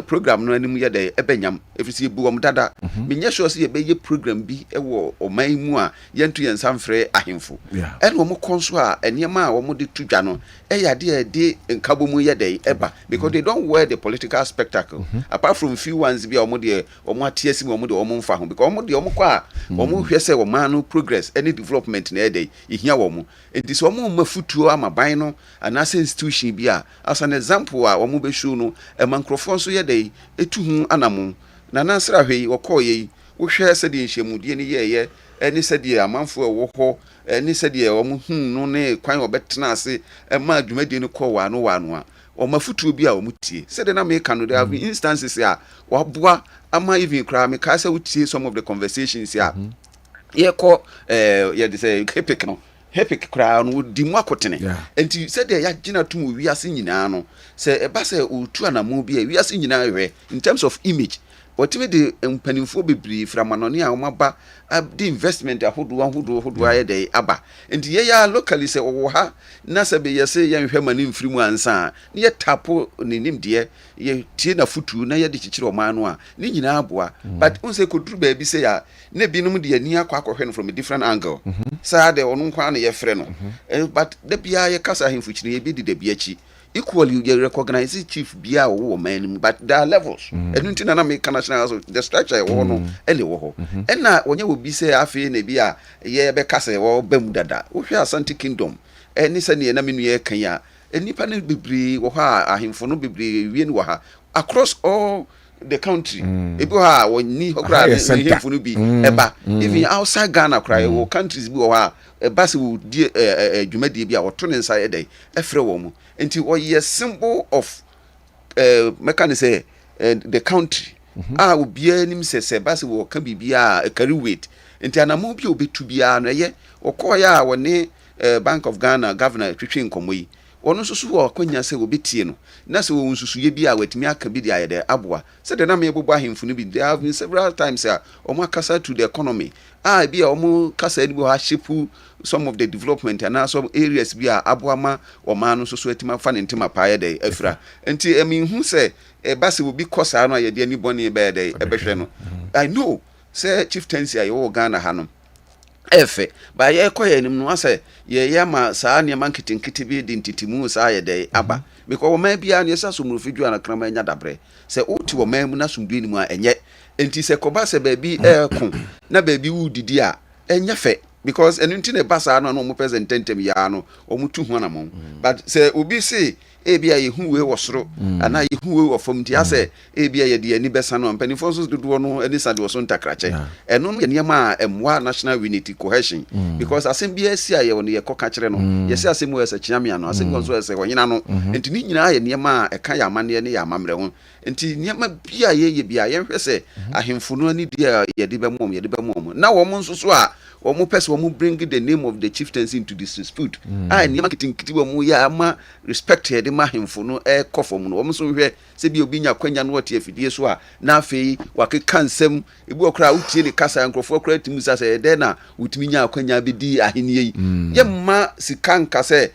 program no anim ye de ebenyam efisi bu om dada menye sure se ye be ye program bi ewo oman mu a yentu yen samfre ahemfo en omo konso a eniema a omo de tudwa no ya de nkabo mu ye de eba because they don't wear the political spectacle apart from few ones bi omo de omo atiasi omo de omo mfa ho because omo de omo kwa omo hwe se oman no progress any development na de ihia omo enti so omo mafutuo amaban no anase institution bi a as an example a omo be show no emankrofo so ye dey etu hu anamon na nansra hwe wokoye wo hwe se de nhyemude ni ye eni se de amanfo wo ho eni se de omo hu no ne kwan obetena ase ma adwumade ni ko wa no a o mafutuo bi a o mutie se de na me ka no there have instances a waboa ama even kra me ka se wutie some of the conversations a ye ko ye de say epic no Epic crown would dimwakotene. And said they had Gina to we are singing no. Say a basse or two and a movie, we are singing in terms of image. Whatever the pennyphobia from Manonia or Maba, the investment a who do I day abba. And ye locally say, oh, ha, Nasa be say young Herman in free one son, near tapo nim dear, ye tina futu, na ye ditch or manua, Nina bois, but once could do baby say, Nebinum dear near quack from a different angle. Sa de onu kwa na ye frɛ no but the bia ye kasa him fuchiri e bi de biachi equally you recognize chief bia wo man but there are levels enu ntina na make national house the structure wo no ele wo ho na onye wo bi se afi na bia ye be kasa wo bam dada wo hwe Asante Kingdom eni se ne na menu ye kan ya enipa ne bibiri wo ha ahemfo no bibiri wie ni wo ha across all the country people ha woni hokra ne hemfunu bi eba even outside Ghana cry wo countries bi wo ha eba se wo die dwumadi bi a woto ne nsa edai efre wo mu enti wo ye symbol of mekane say the country obi anim se eba se wo ka bibia carry weight enti anamo bi obetu bia no ye okoya woni Bank of Ghana governor twetwe nkɔmmɔ yi ɔno nso so wɔ akwanya sɛ wɔbɛtie no na sɛ wɔn nsusuye bi a watumi aka bi de ayɛ dɛ aboa sɛ de na me bobɔ ahemfo no bi there have been several times a ɔmo akasa to the economy bi a ɔmo kasa ni bi hɔ ahyepu some of the development and some areas bi a aboa ma ɔma no nso so atumi afa ne ntema paa yɛ dɛ afira nti ɛmi hu sɛ ɛba sɛ obi kɔ saa no a yɛde ani bɔne bɛyɛ dɛ ɛbɛhwɛ no I know sɛ chieftaincy a yɛwɔ Ghana ha no efe ba ye koye nim no ase ye yama saa ne man kitinkiti bi di ntitimu saa ye de aba because o ma bia ne sa somru fidwu ana krama nya dabre se oti o ma mu na somdu ni mu a enye enti se koba se ba bi ko na ba bi wudidi a enye fe because enu nti ne basa no mo present tentem ya no o mutu hu na mo but se obi se ebia ye hu we wo soro ana ye hu we wo fam ti ase ebia ye de ani besa no mpanifo so dodo no ani sade wo so ntakrache eno ye niam emwa national unity cohesion because asem bia si a ye wo ne ye koka kire no ye se asem wo ese chiamia no asem wo so ese wonyina no enti ni nyina ye niam eka ya amane ne ya amamre ho enti niam bia ye bia ye hwɛ se ahemfo no ani dia ye de be mom na wo mo nso so a wo mo pese wo mo bring the name of the chieftains into this dispute niam kitinkiti wo mo ya ama respect ye ma hemfo no kofom no wo so hwɛ se bi obi nya kwanya no wote afidie so a na afei wakeka nsɛm ebi okra utie ne kasa nkrofo okra timu sa sɛ de na utimi nya kwanya bi di ahenie yi ye ma sika nka sɛ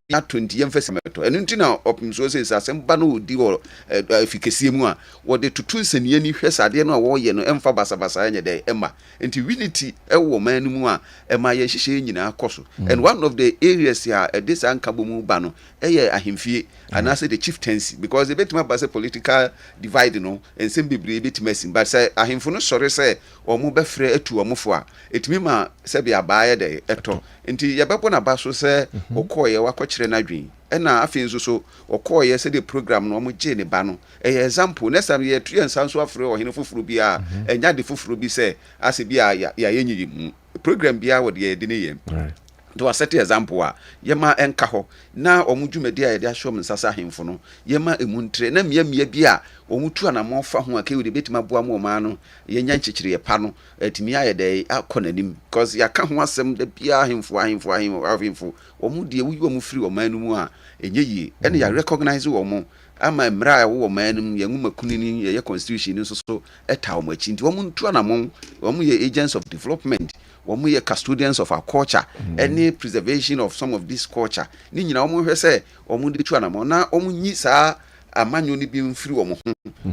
na 20 yemfese meto enu nti na opimso se asɛm ba no odi wo efikesie mu a wo de tutu nsanie ni hwɛ sade no a wo ye no emfa basabasa nya de ema nti unity ɛwɔ man mu a ema ye hyehyɛ nyina akoso and one of the areas here this ankabo mu ba no ɛyɛ ahemfie anase the chieftaincy because e betima ba se political divide no ensem bebre betima sim but say ahemfo no sɔre sɛ ɔmo bɛfrɛ atu ɔmofo a etimi ma sɛ bia baayɛ de ɛtɔ nti yɛbɛbɔ na ba so sɛ okɔye wakɔkyerɛ na dwen ɛna afei nso so okɔye sɛ the program no ɔmo gye ne ba no ɛyɛ example next time yɛ tuya nsanso afrɛ ɔhene foforo bi a ɛnya de foforo bi sɛ ase bi a ya yenyi mu program bi a wɔde yɛ de ne yɛ do a set example a yema enka ho na omudwumadi a yede ahwom nsasa ahemfo no yema emuntre na miamia bi a omutu anamo fa ho aka we betima boa mo ma no yenya nkyekire pa no atimi ayede akonanim because yaka ho asem da bia ahemfo omudie wuyi omufiri omanu mu a enye yi ene ya recognize wo mo ama mra wo manum ye nguma kunini ye constitution nso so eta o machi nti wo ntu anamo wo ye agents of development wo ye custodians of our culture any preservation of some of this culture ni nyina wo hwɛ sɛ wo de tu anamo na wo nyi saa amanyo ni bi mfiri wo ho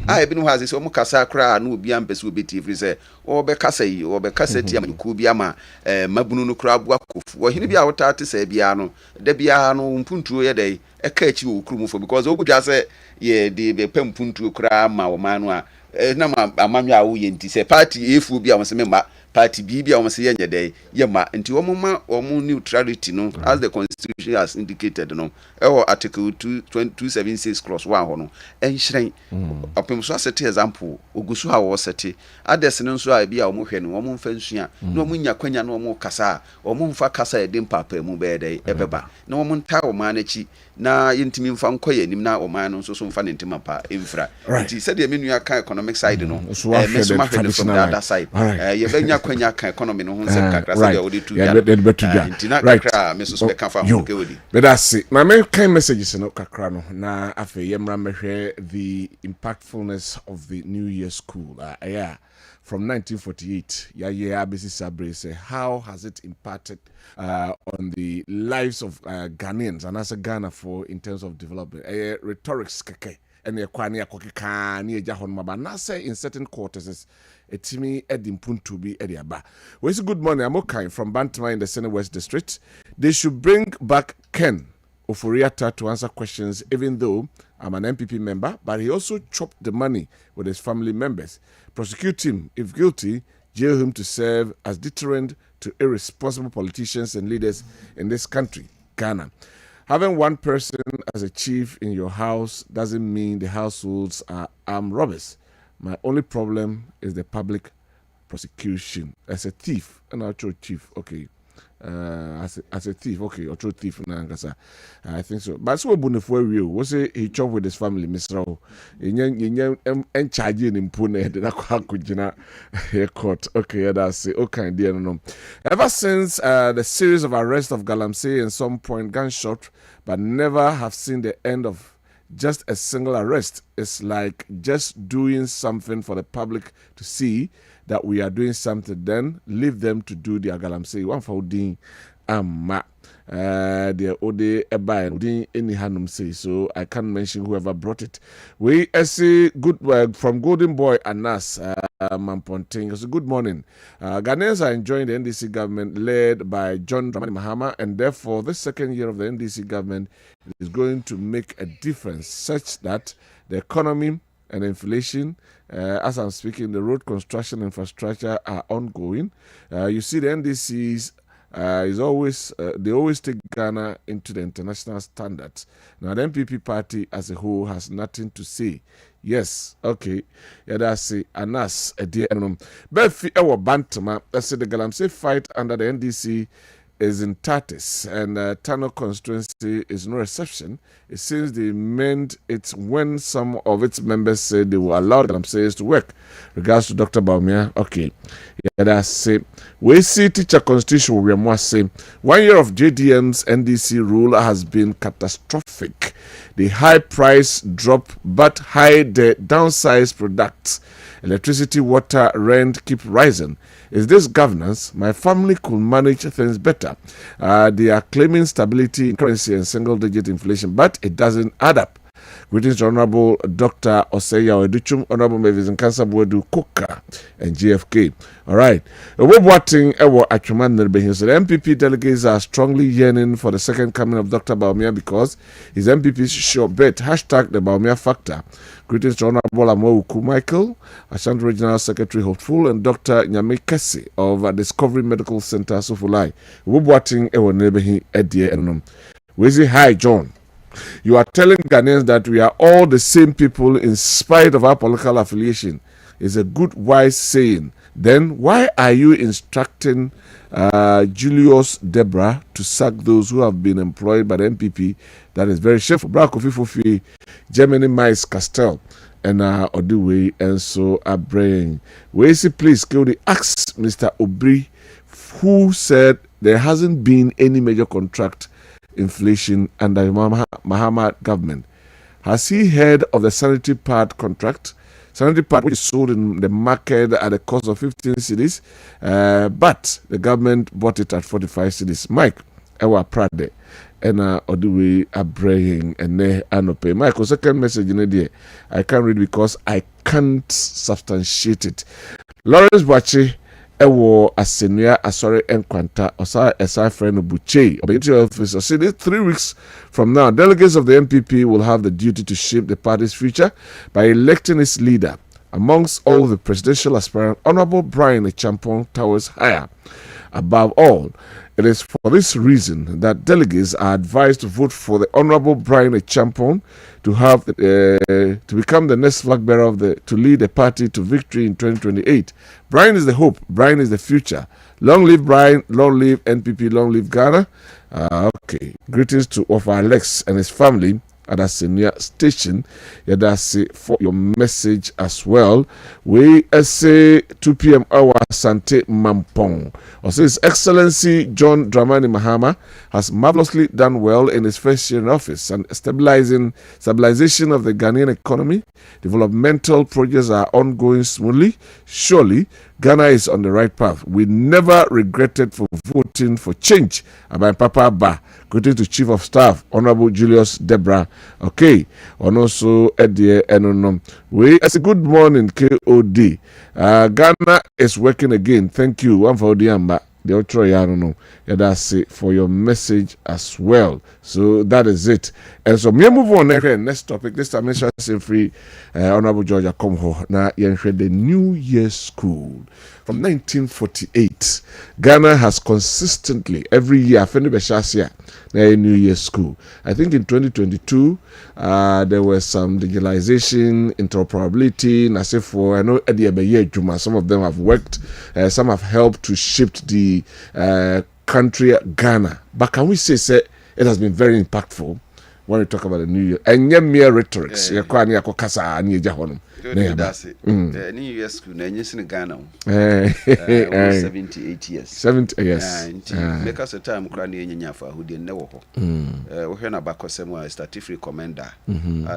a ebi no ha sɛ wo kasa kra na obi ampese obeti firi sɛ wo be kasa yi wo be kasa ti amanku bi ama mabunu no kra abu akofu wo hini bi a wo tate sɛ bia no da bia no mpuntuo ye dai eka achi wo krumufo because wo gudwa sɛ ye de be pampuntuo kra ma wo manu a na ma amanyo a wo ye nti sɛ party efu bi a wo se memba party bi a wo se ye nyede ye ma nti wo ma wo neutrality no as the constitution has indicated no article 276 clause 1 ho no enhyren opem so asete example ogusu ha wo sete ades no so a bi a wo hwe no wo mfa nsua na wo nya kwanya na wo kasa wo mfa kasa edem papa mu be dey ebeba na wo nta wo ma na chi na yentimi mfa nkoye nim na wo ma no so mfa ne ntima pa emfra nti se de menu aka economic side no me so ma hwe from the other side ye benya kwanya ka economy no ho nsem kakra se de odi tu ya nti na kakra me so ka fa ho ke odi bedasi my main kind messages no kakra no na afa yemra mehwe the impactfulness of the New Year school from 1948 abisi sabre say how has it impacted on the lives of Ghanaians and as a Ghana for in terms of development rhetorics keke and kwani akokeka ni eja hon maba na say in certain quarters etimi edimpuntu bi ediaba. We say good morning, I'm okay from Bantama in the Senate West District. They should bring back Ken Oforiatta to answer questions, even though I'm an MPP member, but he also chopped the money with his family members. Prosecute him if guilty, jail him to serve as deterrent to irresponsible politicians and leaders in this country, Ghana. Having one person as a chief in your house doesn't mean the households are armed robbers. My only problem is the public prosecution. As a thief, an actual chief, okay. as a thief. Okay, or true thief na I think so. But so Bunifo real was he chop with his family, Mr. And charging in Pune, the Nakujina court. Okay, that's it. Okay, dear no. Ever since the series of arrests of Galamsey and some point gunshot, but never have seen the end of just a single arrest. It's like just doing something for the public to see that we are doing something, then leave them to do their galamsey. One for Udin Amma. The Ode Eba Udin any Hanum say. So I can't mention whoever brought it. We see good work from Golden Boy Anas Mamponting. So good morning. Ghanaians are enjoying the NDC government led by John Dramani Mahama, and therefore the second year of the NDC government is going to make a difference such that the economy and inflation, as I'm speaking, the road construction infrastructure are ongoing. You see, the NDCs is always they always take Ghana into the international standards. Now, the MPP party as a whole has nothing to say. Yes, okay. Yeah, that's it. Anas, a dear Befi Ewa Bantama, that's the Galamsey fight under the NDC is in Tatis, and Tano constituency is no exception. It seems they meant it when some of its members said they will allow Galamsey's to work. Regards to Dr. Baumia, okay. Yeah, that's it. We see teacher constitution we must say 1 year of JDM's NDC rule has been catastrophic. The high price drop but hide the downsized products. Electricity, water, rent keep rising. Is this governance? My family could manage things better. They are claiming stability in currency and single-digit inflation, but it doesn't add up. Greetings to Honorable Dr. Oseya Oduchum, Honorable Mavis and Cancer Bodu Koka, and GFK. All right. So the MPP delegates are strongly yearning for the second coming of Dr. Baumia because his MPP sure bet hashtag the Baumia factor. Greetings to Honorable Amoku Michael, Ashanti Regional Secretary Hopeful, and Dr. Nyame Kessben of Discovery Medical Center Sofulai. Wubwating ewo nebehi edie enum. We say hi John. You are telling Ghanaians that we are all the same people in spite of our political affiliation. It's a good, wise saying. Then why are you instructing Julius Debra to sack those who have been employed by the MPP? That is very shameful. Brakofifofi, Germany, Mais, Castell, and Oduwe, and so are braying. We say, please, ask Mr. Obri, who said there hasn't been any major contract inflation under the Mahama government. Has he heard of the sanitary pad contract? Sanitary pad which is sold in the market at the cost of 15 cedis, but the government bought it at 45 cedis. Mike, Ewa Prade, and Oduwe Abraham, and Ne Anope. Michael, second message in there. I can't read because I can't substantiate it. Lawrence Bachi, Ewo Asenua Asore Enkwanta Osa Esa Friend Buche Obeying officer said 3 weeks from now delegates of the MPP will have the duty to shape the party's future by electing its leader. Amongst all the presidential aspirants, Honorable Brian Champon towers higher. Above all, it is for this reason that delegates are advised to vote for the Honorable Brian Champon to have to become the next flag bearer to lead the party to victory in 2028. Brian is the hope. Brian is the future. Long live Brian. Long live NPP. Long live Ghana. Okay. Greetings to Offa Alex and his family at a senior station. Yadasi for your message as well. We say 2 p.m. hour Sante Mampong. Also, His Excellency John Dramani Mahama has marvelously done well in his first year in office and stabilization of the Ghanaian economy. Developmental projects are ongoing smoothly. Surely, Ghana is on the right path. We never regretted for voting for change. About Papa Ba. Greeting to Chief of Staff, Honorable Julius Debra. Okay. And also, Eddie Enonom. We as a good morning, KOD. Ghana is working again. Thank you. One for Odiamba. The outro, I don't know. Yeah, that's it for your message as well. So that is it. And so, me move on next topic. This time, let's say free. Honorable Georgia come home. Now, you the New Year School. From 1948, Ghana has consistently, every year, New Year School. I think in 2022, there was some digitalization, interoperability, I know Eddie Juma, some of them have worked, some have helped to shift the country, Ghana. But can we say it has been very impactful when we talk about the New Year? And yeah, mere rhetorics. Yeah, that's it. The New Year school, in Ghana. 78 years. 70 yes. Make us a time crying in Yafa who didn't know. We heard about Kessben statutory commander.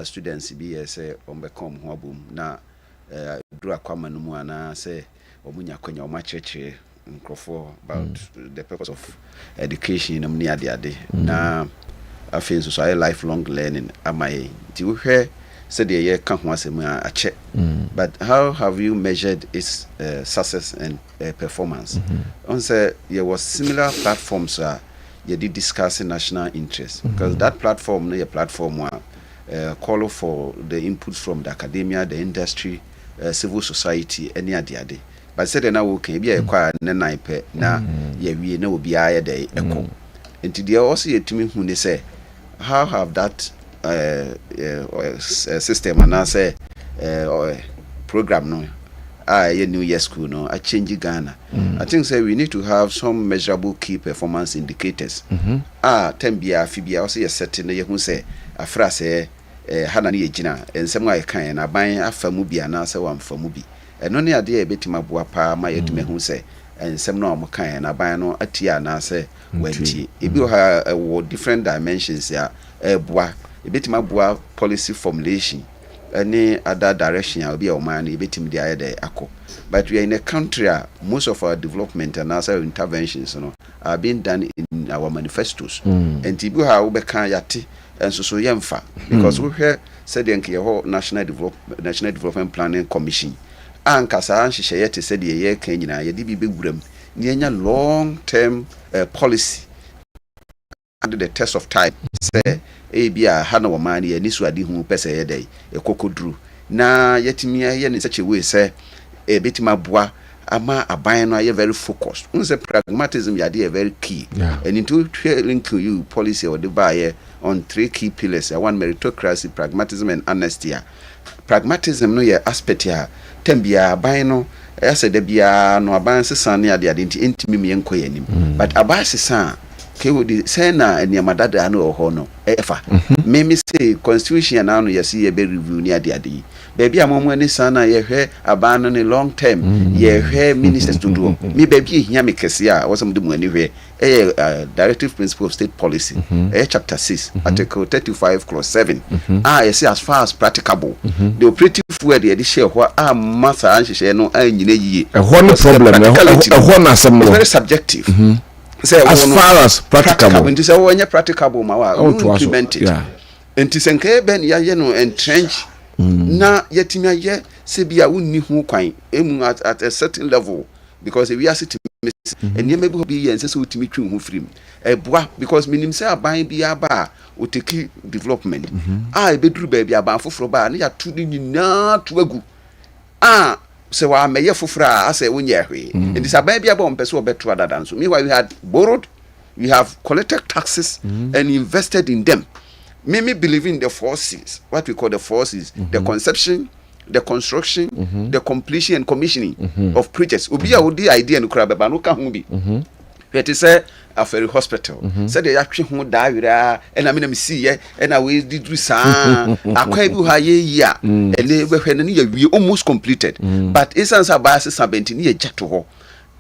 Students BSA on become Hobum. Now, draw a common one, say, Omunya Konya Macheche. About the purpose of education in near the day. Now, I feel so lifelong learning. Am I? Do you hear? Said the year can't once a check. But how have you measured its success and performance? On say there was similar platforms you did discuss national interest because that platform, a platform call for the inputs from the academia, the industry, civil society, any other day. But said now okay, be a quiet naipe na we know be a day echo. And to the also to me who they say, how have that system and I say program no New Year school no I change Ghana. I think say we need to have some measurable key performance indicators. Tembia fibia also setting ye who say a phrase hana ni ejina and some way kind na ban afamu bi na say wan famu bi. And only a dear bit my boa pa my yet who say and some no more kind and buy no atia na say wenty. If you have different dimensions here, boa a bit my boa policy formulation, any other direction I'll be a man, a bit the idea echo. But we are in a country most of our development and also interventions are being done in our manifestos. And Tibu ha ubeka yati and so yemfa because we hear said the National Development Planning Commission. Ankasa anhyehyɛ te sɛ de yɛ kan nyina yɛ de bi bewuram nyanya long term policy under the test of time sɛ bia ha na wo man yɛ nisu ade hu pɛ sɛ yɛ dai ekokoduru na yɛtimi yɛ ne such a way sɛ betima boa ama aban no yɛ very focused unse pragmatism yɛ de very key and into link you policy or the buy on 3 key pillars one meritocracy pragmatism and honesty. Pragmatism no yɛ aspect ya tembia aban no ɛsɛ da bia no aban sesa ne ade ade ntimi me enko yanim but aban sesa ke wo di say na eniama dada no ho no ɛfa me say constitution na no yɛse yɛ be review ne ade ade baby amomo ani sana ye hwe aban no ne long term ye hwe ministers to do me baby hia me kese a wasam de mu ani hwe directive principle of state policy chapter 6 article 35 clause 7 yes as far as practicable the operative word ye share ho massa anhyehyɛ no anyina yie no problem na asem no very subjective say as far as practicable nti say wo nya practicable ma wa implement it nti senke ben ya ye no entrench na yetimi aye se bia wonni hu kwan emu at a certain level because we are sitting and you maybe be and say utimi twi hu frim boa because minim say aban bia ba o take development e beduru ba bia aban foforo ba na ya to ni nyina to agu say wa meye foforo a say wonye hwe and this aban bia ba on pese obeto adada so meanwhile we had borrowed, we have collected taxes and invested in them. Me believe in the 4 C's, what we call the 4 C's, the conception, the construction, the completion and commissioning of projects. Obi a odi idea no kra beba no ka ho bi. It say a ferry hospital. Say they atwe ho da wira e na me na me see ye e na we didru saa akwa bi ha ye yi a e le behwe no ye wie almost completed. But essence about 70 ni ye jato ho.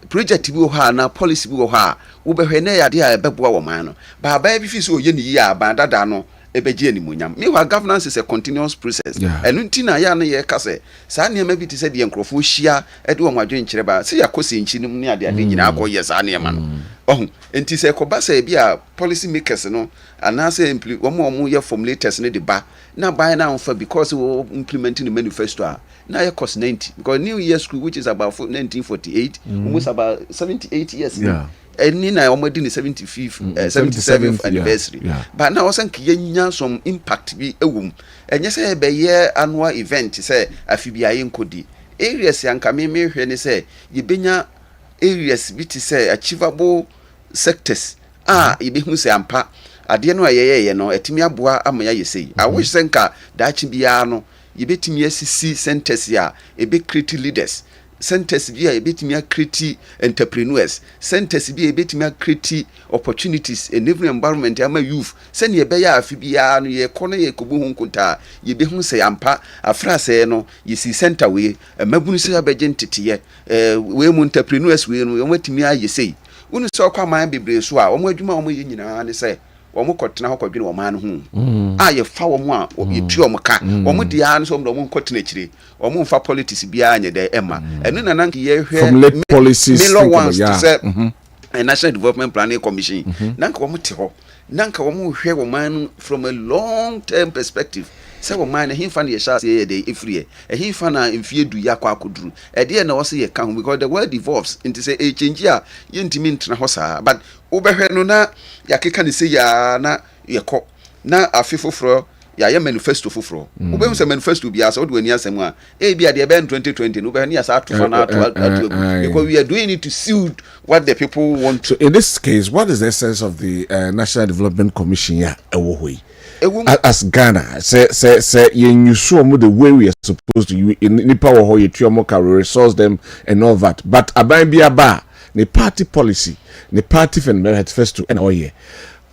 Project bi wo ha na policy bi wo ha wo behwe na ya de a beboa wo man no. Ba ba bi fi so ye ni yi a ba dada no ebeji animunyam. Meanwhile, governance is a continuous process. And untina ya na ye kase. Sa nneema bi te se de nkrofo hia e de wo mwadwe nkyere ba. Se yakosi nkyinum ne ade ade nyina akọ sa nneema no. Enti se koba se bi a policy makers no anase omo ye formulators ne de ba na buy na onfa because we implementing the manifesto na ye cost 90 because New Year school which is about 1948 almost about 78 years now. Any na already in the 77th anniversary. But now also kinya some impact bi ewum. Enye say be year annual event say afibia yenkodi. Areas yanka me hwe ne say yebenya areas bi te say achievable sectors. Yebehu say ampa ade no ayeye no etimi aboa amaya yesei. I wish senka dachi bia no yebetimi asisi centers ya ebe create leaders. centers bi a ebetimi create entrepreneurs, centers bi a ebetimi create opportunities in every environment ama youth send ye beya afi bia no ye kono ye kobu hu nkunta ye be hu se ampa afra se no ye si center we mabunu se abeje ntete we mu entrepreneurs we no yomatimi aye sei unu se okwa man bebre so a omo adwuma omo ye nyina ne se omo kotena ho kwadwene o man hu ye fa omo a ye tu omo ka omo dia no so omo kotena kire omo mfa politics bia anye de ema enu na nanke ye hwe policies a National Development Planning Commission. Nanka womu teho. Nanka womu hwe woman from a long term perspective. Say woman he fan ye sha say dey ifrie. He fan na mfie du yakwa akoduru. E dey na wose ye kan because the world evolves into say a change ya ye ntimi ntena ho saa. But obehwe no na yakeka ne say ya na yekọ na afefoforo ya manifesto foforo ube say manifesto bia so do ani asem a e bia de ben 2020 no be ni asa to na to because we are doing it to suit what the people want to. So in this case, what is the essence of the National Development Commission here as Ghana say you show the way we are supposed to you in the power how you resource them and all that, but aban bia ba the party policy the party manifesto and all here,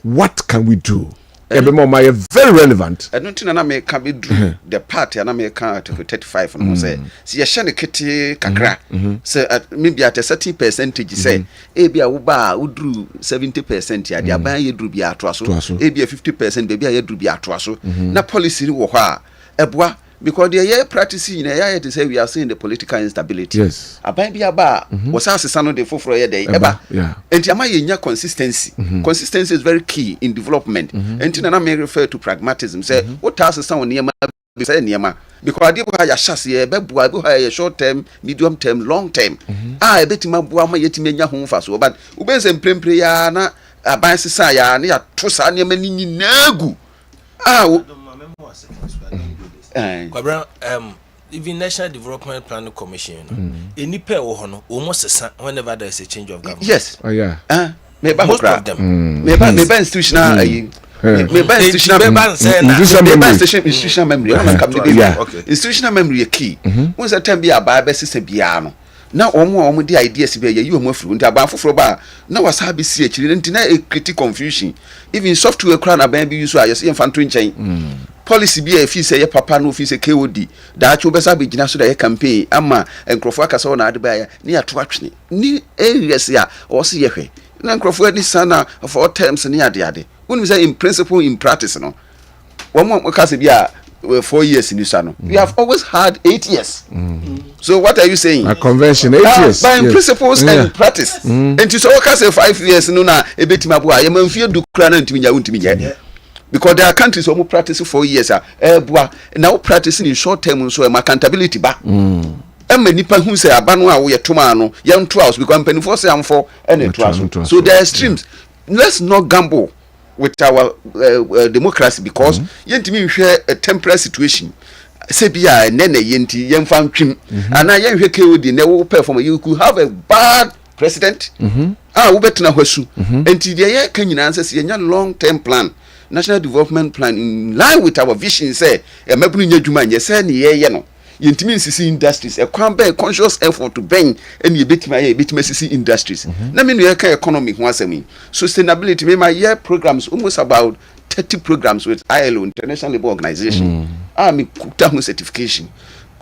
what can we do? Very relevant. I don't think na me can be do the party na me can Article 35 no say si ye hye kete kakra say maybe at a certain percentage say e bia wo ba udru 70% ya de aban ye dru bia ato aso e bia 50% be bia ye dru bia ato aso na policy wo ho a eboa because the year practicing in to say we are seeing the political instability. Yes. Aban bia ba was asesa no de foforo ye dey eba. Enti ama ye nya consistency. Consistency is very key in development. Enti na me refer to pragmatism. Say what asesa won niema be say niema because ade bo ya hyase ye be bua be ha short term, medium term, long term. Ah e betima bua ma yetimi nya ho mfaso but ube se mprempre ya na aban sesa ya na ya to sa niema ni nyina gu. Kwabena even National Development Planning Commission any pair or almost whenever there is a change of government. Yes. Oh yeah. Most of them. Maybe institutional institutional memory. Institutional memory key. Once a time be a Bible system piano. Now omo the ideas be you omo fru nti aba foforo ba na wasa be see akiri nti na a create confusion even software kra na ban be use so ayese infanto nchen policy be a fee say papa no fee say KOD da acho be sa be gina so da campaign ama enkrofo akasa na ade ba ya ni ato atwene ni areas ya o se ye hwe na enkrofo ani sana for terms ni ade wonu say in principle in practice no womo kase bi a 4 years in Usano. We have always had 8 years. So what are you saying? A convention 8 years. By principles and practice. And to so say 5 years no na ebetima bua ye manfie du kra na ntimi nya untimi nya. Because there are countries who practice 4 years bua now practicing in short term so accountability ba. Emma nipa hu say aba no a wo ye toma no ye nto house because penifo say amfo and it. So there are streams. Let's not gamble with our democracy because yentimi hwe a temporary situation say bia nene yenti yemfa ntwim ana yenhwe KOD na wo perform you could have a bad president wo betena hwasu enti de ye kan nyina ansa se yenya long term plan national development plan in line with our vision say e mabunu nya dwuma nye say ne ye no yentimi nsisi industries e kwan be conscious effort to bring any betima sisi industries na me no ye ka economy ho asemi sustainability me my year programs almost about 30 programs with ILO International Labour Organization me kuta ho certification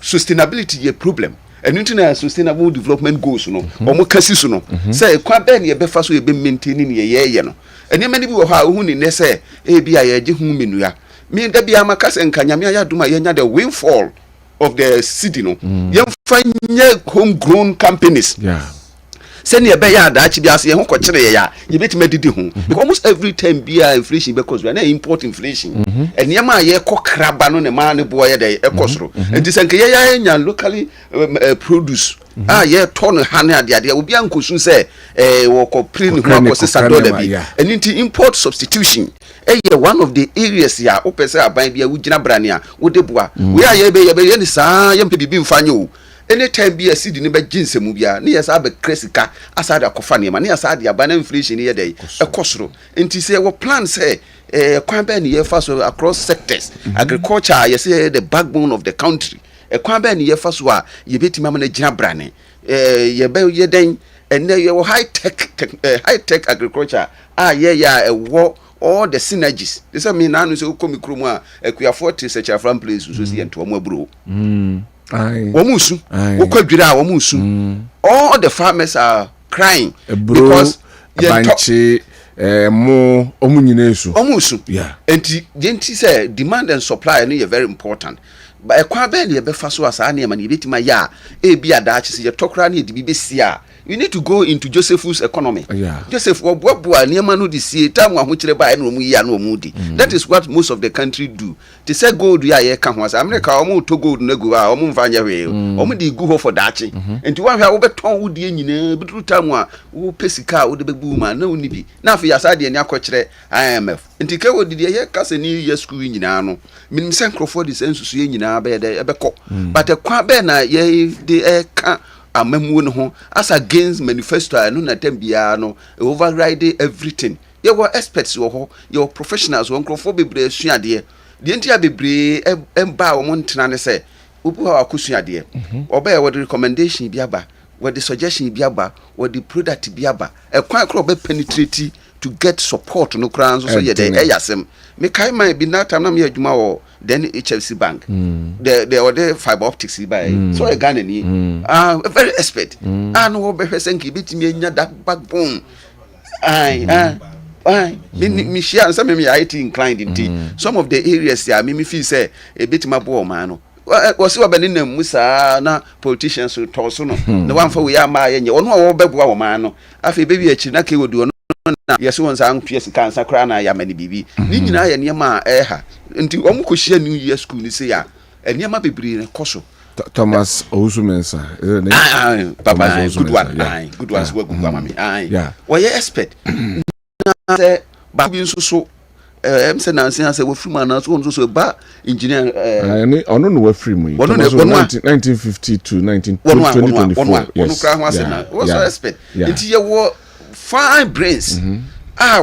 sustainability ye problem and international sustainable development goals no omo kasi so no say kwan be ne ye be fa so ye be maintain ne ye no ene mani bi wo ha hu ni ne say e bia ye je hu menua me da bia makase nkanyame ayaduma ye nya the windfall of the city no yemfanye homegrown companies send your beya dachi bi ase ye ho kwekere ya ye betima didi ho because almost every time bia inflation because we na import inflation and yema ye kokraba no ne ma ne bo ye dey ekosoro enti senke ye ya nya locally produce ye ton hane ade obi ankosu say wo kopri ne ho akosesa dollar bi and enti import substitution one of the areas ya opese aban bia wugina brane a wo deboa we aye be ye ni saa ye mpe bibi mfanye o anytime be a seed ni be ginsemu bia ne yesa be kresika asada kofa ne ma ne yesa de abana inflation ye dey ekosoro enti say wo plan say kwan be ne ye fa so across sectors agriculture ye say the backbone of the country ekwan ba ne ye fa so a ye betima ma na gina brane ye ba ye den ene ye high tech agriculture ye ya ewo all the synergies this mean na no so komi krom a akuafo te search from place so see ento mo aburo womusu wokwadwira womusu all the farmers are crying because banche mo omunyina omusu enti say demand and supply no is very important but ekwa be ne be fa so asa na ma ne betima ya e bia da chi se ye tokra na e di besia you need to go into Joseph's economy. Joseph Obuabua niema no di sie tam ahokire ba na omu ya na omu di. That is what most of the country do. They say gold ya ye ka ho asa America omu to gold na go a omu mfa nya hwe. Omu di gu ho for dachi. Enti wan hwa wo beton wo die nyina biduru tam a wo pesika wo de bebu ma na oni bi. Na afi ya sa de ni akokire IMF. Enti ke wo di ye ka se ni ye school nyina no. Minim se nkrofo di se nsusu ye nyina ba ye de ebekọ. But ekwa be na ye de ka amamu no ho as against manifesto no na tambia no override everything ye were experts wo ho your professionals wo nkrofo bebre suade de ntia bebre emba wo montena ne se obu ha akosuade oba ye word recommendation bi aba word suggestion bi aba word product bi aba ekwan kro be penetrate to get support no kran so ye de eyasem me kai man bi na time na me adwuma wo then HFC bank the other fiber optics by so a Ghana ni very expert no be senki bitimi anya that backbone me share some me IT inclined in some of the areas ya me feel say a bit my boy man no was we be na musa na politicians to so no the one for we are ma ye ono wo beboa wo man no afi bebi achi na ke wodu na yeso won sa antwe sika nsa kra na ya mani bibi ni nyina ya niema ha nti omu ko hia new year school ni se ya niema bebre ne koso Thomas Owusu Mensa papa good one good ones we good mama we ye expert na say ba bi nso so say na say we free man so nso so ba engineer ono no we free mu 1950 to 2024 yes kra ho ase na we so expert nti ye wo fine brains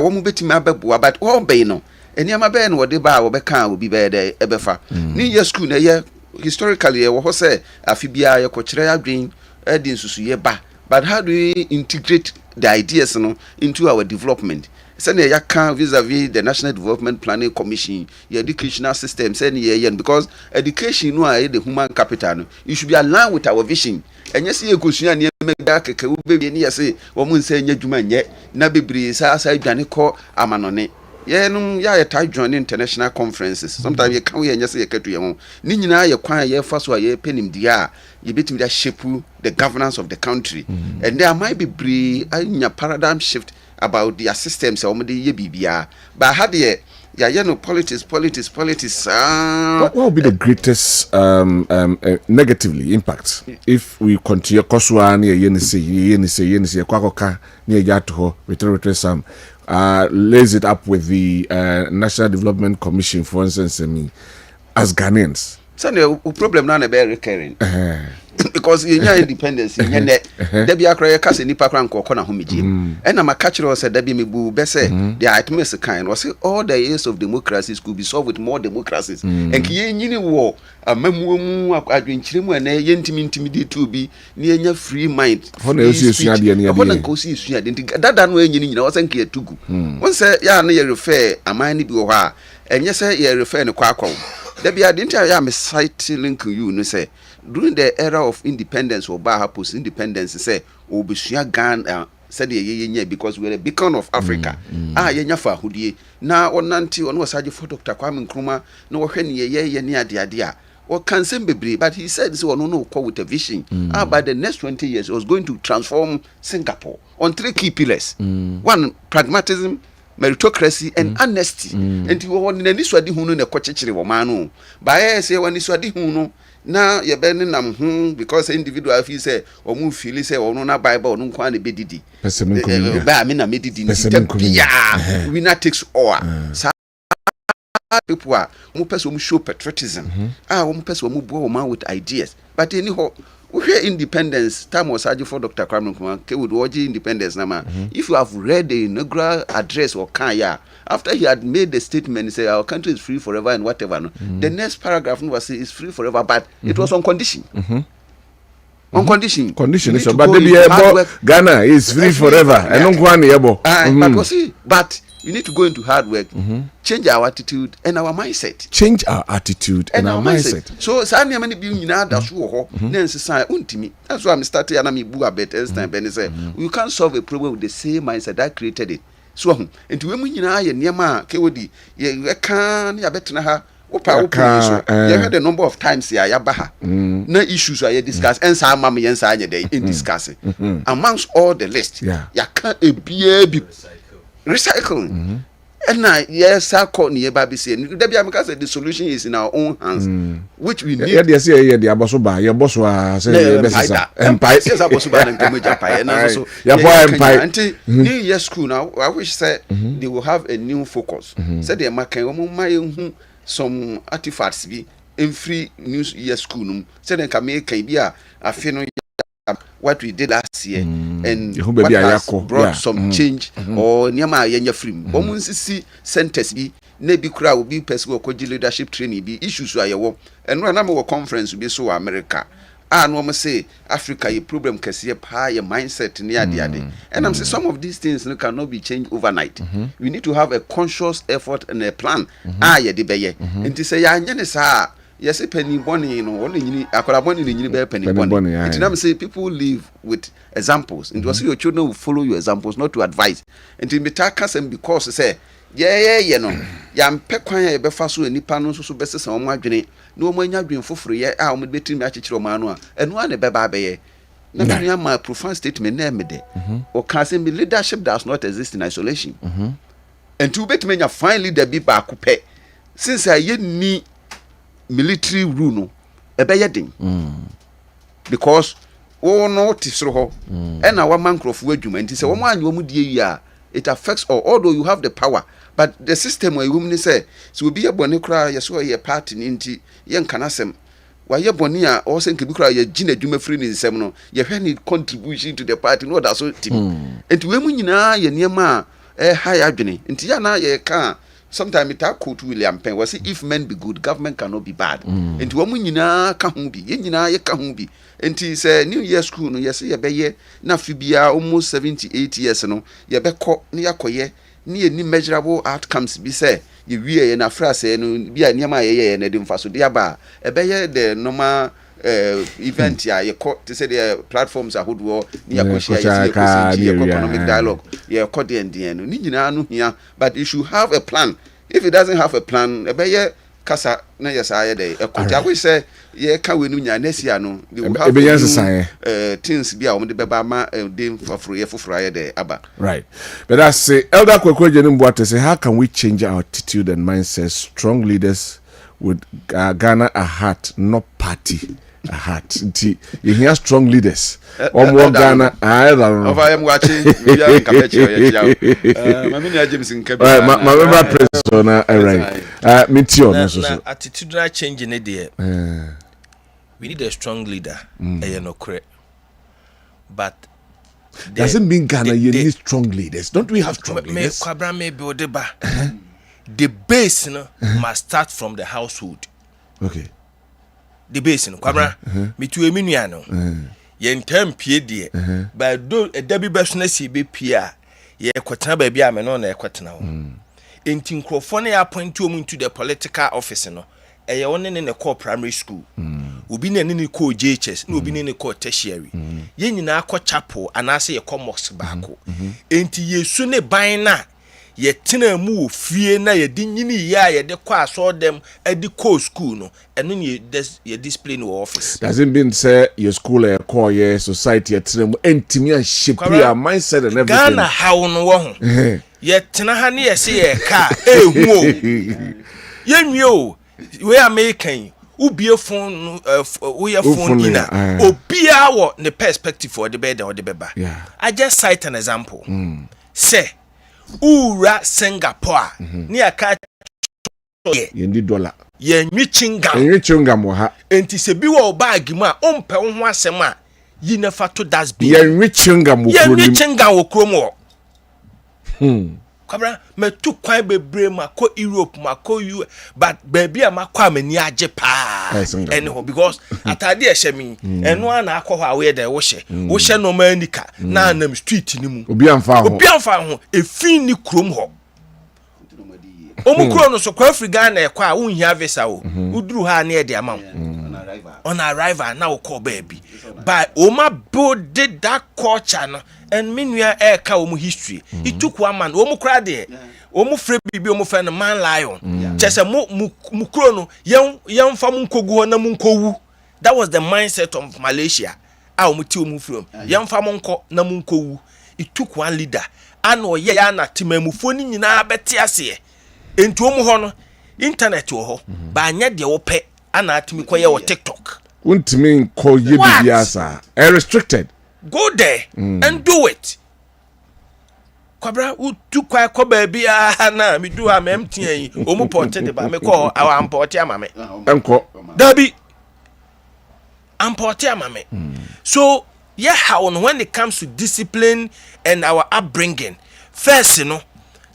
wo mu betimi abeboa but wo be no eniama be no de ba wo be kan obi be de ebefa ni ye school na ye historically wo ho say afibia ye ko kire adwen edin susu ye ba but how do we integrate the ideas no into our development say na ya kan vis-a-vis the National Development Planning Commission your educational system say na because education no are the human capital no it should be aligned with our vision enye se ekosua ne mega keke wo be ni yese wo mun se nya dwuma nye na bebre sa dwane ko amanone ye no ya ta join international conferences sometimes ye kan we enye se ye ketu ye ho ni nyina ye kwan ye fa so ye penim dia ye betim da shape the governance of the country and there might be anya paradigm shift about their systems or the ye bibia but had ye no politics what will be the greatest negatively impact if we continue koswa na ye ni say kwakoka na ye to ho return some lays it up with the National Development Commission for instance as Ghanaians so the problem na be recurring because you nya independence you nya da bia kra ye kase nipa kra nkoko na homiji and na makachiro say da bia mebu be say the items kind was all the years of democracies could be solved with more democracies and kiye nyini wo amamuomu adwenchiremu na ye intimidate to be na nya free mind hono esua de ne hono ko si esua de dada no enyini nyina was nka etugu won say ya na ye refer amani bi wo ha enye say ye refer ne kwakwa da bia de ntia ya me site link you no say during the era of independence or bar post independence say obesua Ghana said ye because we are a beacon of Africa yenya fa hudie na onanti ono wasaje for Dr. Kwame Nkrumah na wo hwe ne ye ne ade a or cansem bebre but he said so no call with a vision by the next 20 years it was going to transform Singapore on 3 key pillars one pragmatism meritocracy and honesty and we won na niswadi hunu na kochechire wo manu ba say won niswadi hunu na ye be ne nam hu because individual feel say o mu feel say o no na bible no kwa na be didi ba me na me didi yeah winner takes all people mu person mu show patriotism mu person mu bo man with ideas but anyhow we independence time was charged for Dr. Kwabena Owusu would watch independence nama. If you have read the inaugural address or Kanya, after he had made the statement, he said our country is free forever and whatever. No? The next paragraph was say it's free forever, but it was on condition. On condition. Condition is but Ghana is free forever. I don't go on but we need to go into hard work, change our attitude and our mindset. Change our attitude and our mindset. So, Sanya many being that's who that's why I'm starting and I'm a bit as time. And say, you can't solve a problem with the same mindset that created it. So, into women in I and Yama, Kewodi, you can't, you better her. You heard the number of times here, Yabaha. No issues are discussed, and some mammy and Sanya day in discussing. Amongst all the list, you can't be recycling. And now, yes, I caught near Baby saying, the solution is in our own hands, which we need. Yes, your boss was empire. Yes, I was about and also until New Year school now. I wish said they will have a new focus. Said they make some artifacts be in free New Year school. Said they can make a feel what we did last year and what has brought some change or nyama yenya free. Omunsi see centers be nebi kura will be person or leadership training be issues where you work and when I'm conference will be so America. And one say Africa a problem cause your mindset near the other. And I'm saying some of these things cannot be changed overnight. We need to have a conscious effort and a plan. And to say yes, a penny bonnie, only I could have money in the penny bonnie. And say people live with examples. And to see your children will follow your examples, not to advise. And to be and because say, you know, yam pequia befasu and nipano so best on my journey. No more dream for free, I'll be between Machiro Manua and one a baby. Now, my profound statement, name or can leadership does not exist in isolation. And to bet me, you finally the be back since I yet need military rule a bayading because no tisro and our mangrove regiment is a woman you would it affects all, although you have the power. But the system where women say, so will be a bonicra, yes, or a party in young canasem. Why your bonia or send Kibukra, your Gina Juma free in seminal, your any contribution to the party, no, that's all team. And to women in a near ma, a high agony, and Tiana, ye can. Sometimes it are quote William Penn was if men be good, government cannot be bad. And to woman in a kahumbi, yena ye kahumbi. And tis a New Year school, no, yes, ye be na fibia almost 78 years, no, ye be caught near koye. Near any measurable outcomes be said. You wear in a phrase and be a near my and a dim faso diaba. A bear the normal event here, you caught to say the platforms are good war near economic dialogue. Yeah, caught the end, here, but you should have a plan. If it doesn't have a plan, a bear Casa Nayasaya day. A coach, I will say, yeah, can we know Nesiano? You have things be on the Babama and dim for free for Friday, Abba. Right. But I say, Elder Kwekwejenim Boate say, how can we change our attitude and mindset? Strong leaders with Ghana a heart, not party. A heart. You hear strong leaders. Or more Ghana, I don't know. I am watching. My member persona, right. Mitio, attitudinal change in it. We need a strong leader. But doesn't mean Ghana you need strong leaders. Don't we have strong leaders? The base must start from the household. Okay. The base Kwabena me to eminuano ye ntem pie die ba do dabi besona si be pia ye kwetena ba bia me no na ekwetena ho enti nkrofo na appoint omu into the political office no eye won ne call primary school obi na ne call JHS na obi ne call tertiary ye nyina akọ chapel anase ye call mosque baako enti yesu ne ban na ye tena mu ofie na ye di nyini ya ye de kwa so dem edi co school no eno ye display no office doesn't mean say your school e call your society tena mu entimi a shape your mindset and everything Ghana how no wo ho ye tena ha ne ye se ye ka ehu ye nwie we American ubie phone we phone ina obia wo ne perspective for the bed or the beba I just cite an example say Ura Singapore ni aka yendi dollar ye nwi chingam enwe chungam wo ha enti se bi wo bag mu a ompe wo ho asem a yi na fa to dustbin ye enwe chungam wo ye kuro nwi nim chingam wo kuro mu Kwabena me tu kwan bebre mako Europe mako U but baby amako amani age pa anyhow because atade e hye me eno ana akọ ho awe dey wo hye no manika na anam street ni mu obi amfa ho efin ni krom ho omukro no so kwa Africa na ekwa a unhia visa o uduru ha na e dey amam on arrival na wo call baby by oma build that culture no and minua eka omu history it took one man omu kra de omu free bibi omu friend man lion chese mu kro no yem fa mu nkogu ho na mu nkowu. That was the mindset of Malaysia a omu ti omu from yem fa mu nko na mu nkowu. It took one leader ano ye ya na timamufo ni nyina beti ase enti omu ho no internet wo ho ba anya de wo pe ana atimi koye wo TikTok untimi nko ye bibiasa restricted. Go there and do it. Kwabra utu kwa ko baby na me do am empty omu porte de ba me call our importe amame enko dabi importe amame. So yeah, how when it comes to discipline and our upbringing first you know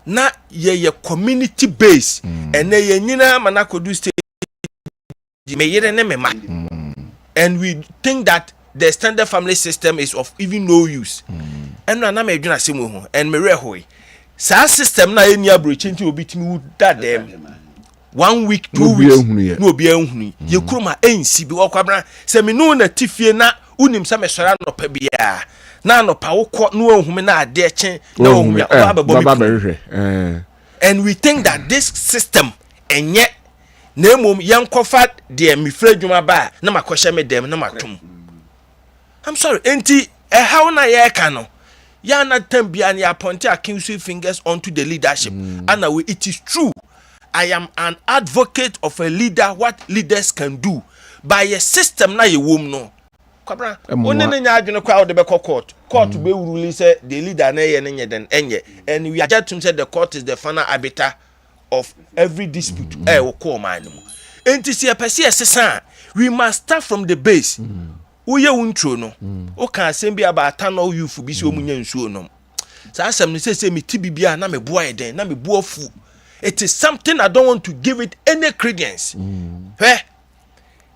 na ye community base and ye nyina manakodu stage me yere ne me ma and we think that the standard family system is of even no use. And na me dwuna semu ho and me rehoy. Sa system na eni abrochi nti obitimi wu da dem. 1 week 2 weeks no obi ehunu. Ye kuruma ensi bi Kwabena se me no na tifie na unim sa me sora no pa bia. Na no pa wokọ no ehumi na ade eche na ohumi ababo. And we think that this system enye na emom yankofa de me fradwuma ba na makọhye me dem na matom. I'm sorry, enti how na ye ka no ya na tambia ni appoint akinsu fingers onto the leadership and it is true. I am an advocate of a leader, what leaders can do by a system na ye wom no Kwabena one ne nya adwene kwa de be court be rule say the leader na ye ne den enye and we are just to say the court is the final arbiter of every dispute we call man mu enti se pese esesa we must start from the base. Uye untro no o kan asem bi abata no youth bi se omunya nsuo no sa asem no say me tibibia na me boa eden na me boa fu. It is something I don't want to give it any credence.